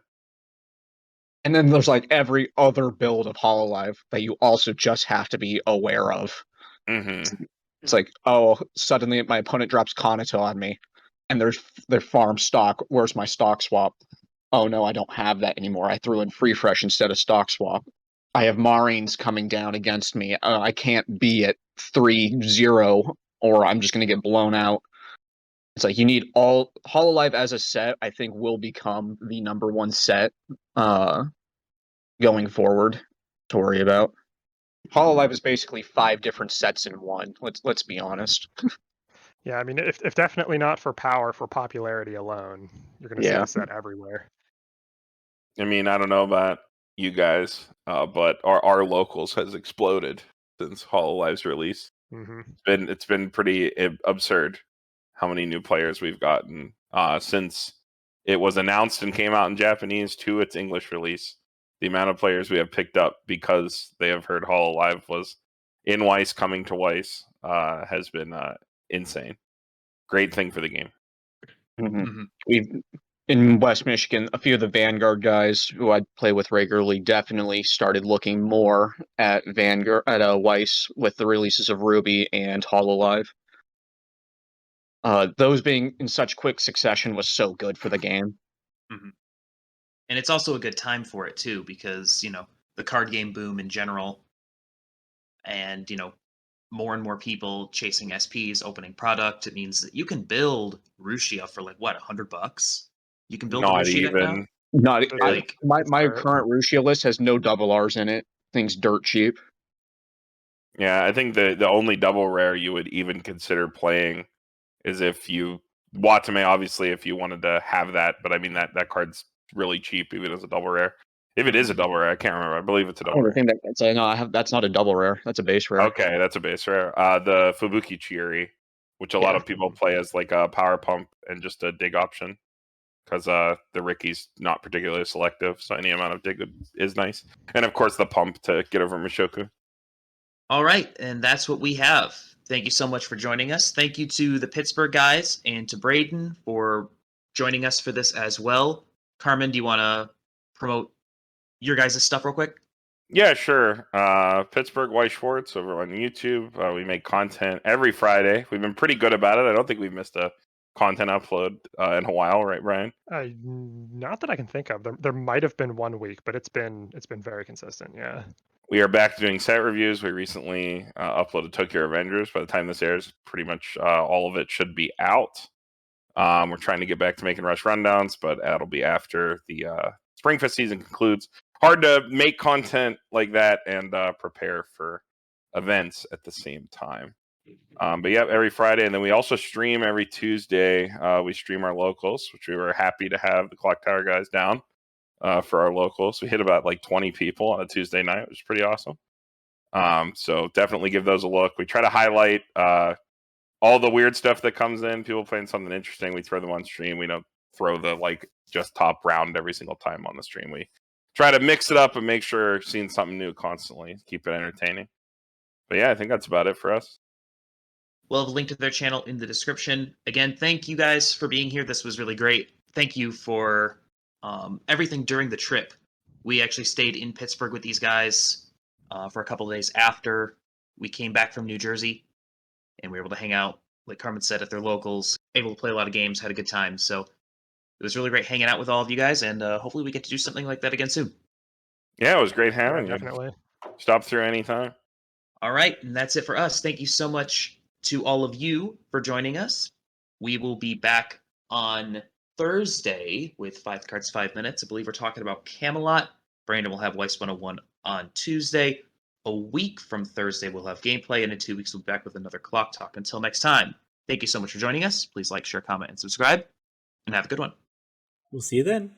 And then there's like every other build of Hololive that you also just have to be aware of. Mm-hmm. It's like, oh, suddenly my opponent drops Kanata on me, and there's their farm stock. Where's my stock swap? Oh no, I don't have that anymore. I threw in Free Fresh instead of stock swap. I have Marines coming down against me. I can't be at 3-0, or I'm just going to get blown out. It's like you need all Hololive as a set. I think will become the number 1 set going forward to worry about. Hololive is basically 5 different sets in one. Let's be honest. Yeah, I mean, if definitely not for power, for popularity alone, you're going to see a set everywhere. I mean, I don't know about you guys, but our locals has exploded since Hololive's release. Mm-hmm. It's been pretty absurd how many new players we've gotten since it was announced and came out in Japanese to its English release. The amount of players we have picked up because they have heard Hololive was in Weiss coming to Weiss has been insane. Great thing for the game. Mm-hmm. Mm-hmm. We've in West Michigan, a few of the Vanguard guys who I play with regularly definitely started looking more at Vanguard at Weiss with the releases of Ruby and Hololive. Those being in such quick succession was so good for the game. Mm-hmm. And it's also a good time for it too, because the card game boom in general, and more and more people chasing SPs, opening product. It means that you can build Rushia for like $100. You can build a Rushia deck now. Not like my current Rushia list has no double R's in it. Things dirt cheap. Yeah, I think the only double rare you would even consider playing is if you Watame, obviously, if you wanted to have that, but I mean that card's really cheap even as a double rare. If it is a double rare, I can't remember. I believe it's a double rare. That's not a double rare. That's a base rare. Okay, that's a base rare. The Fubuki Chiri, which a lot of people play as like a power pump and just a dig option, because the Ricky's not particularly selective, so any amount of dig is nice. And of course, the pump to get over Mishoku. All right, and that's what we have. Thank you so much for joining us. Thank you to the Pittsburgh guys and to Brayden for joining us for this as well. Carmen, do you want to promote your guys' stuff real quick? Yeah, sure. Pittsburgh Weiss Schwarz over on YouTube. We make content every Friday. We've been pretty good about it. I don't think we've missed a content upload in a while, right, Brian? Not that I can think of. There might have been 1 week, but it's been very consistent. Yeah. We are back to doing set reviews. We recently uploaded Tokyo Revengers. By the time this airs, pretty much all of it should be out. We're trying to get back to making rush rundowns, but that'll be after the Springfest season concludes. Hard to make content like that and prepare for events at the same time. But yeah, every Friday. And then we also stream every Tuesday. We stream our locals, which we were happy to have the Clock Tower guys down for our locals. We hit about like 20 people on a Tuesday night, which was pretty awesome. So definitely give those a look. We try to highlight all the weird stuff that comes in. People playing something interesting, we throw them on stream. We don't throw the like just top round every single time on the stream. We try to mix it up and make sure you're seeing something new constantly. Keep it entertaining. But yeah, I think that's about it for us. We'll have a link to their channel in the description. Again, thank you guys for being here. This was really great. Thank you for everything during the trip. We actually stayed in Pittsburgh with these guys for a couple of days after we came back from New Jersey, and we were able to hang out, like Carmen said, at their locals, able to play a lot of games, had a good time. So it was really great hanging out with all of you guys, and hopefully we get to do something like that again soon. Yeah, it was great having you. Definitely. Stop through anytime. All right, and that's it for us. Thank you so much to all of you for joining us. We will be back on Thursday with 5 Cards, 5 Minutes. I believe we're talking about Camelot. Brandon will have Weiss 101 on Tuesday. A week from Thursday, we'll have gameplay, and in 2 weeks, we'll be back with another Clock Talk. Until next time, thank you so much for joining us. Please like, share, comment, and subscribe, and have a good one. We'll see you then.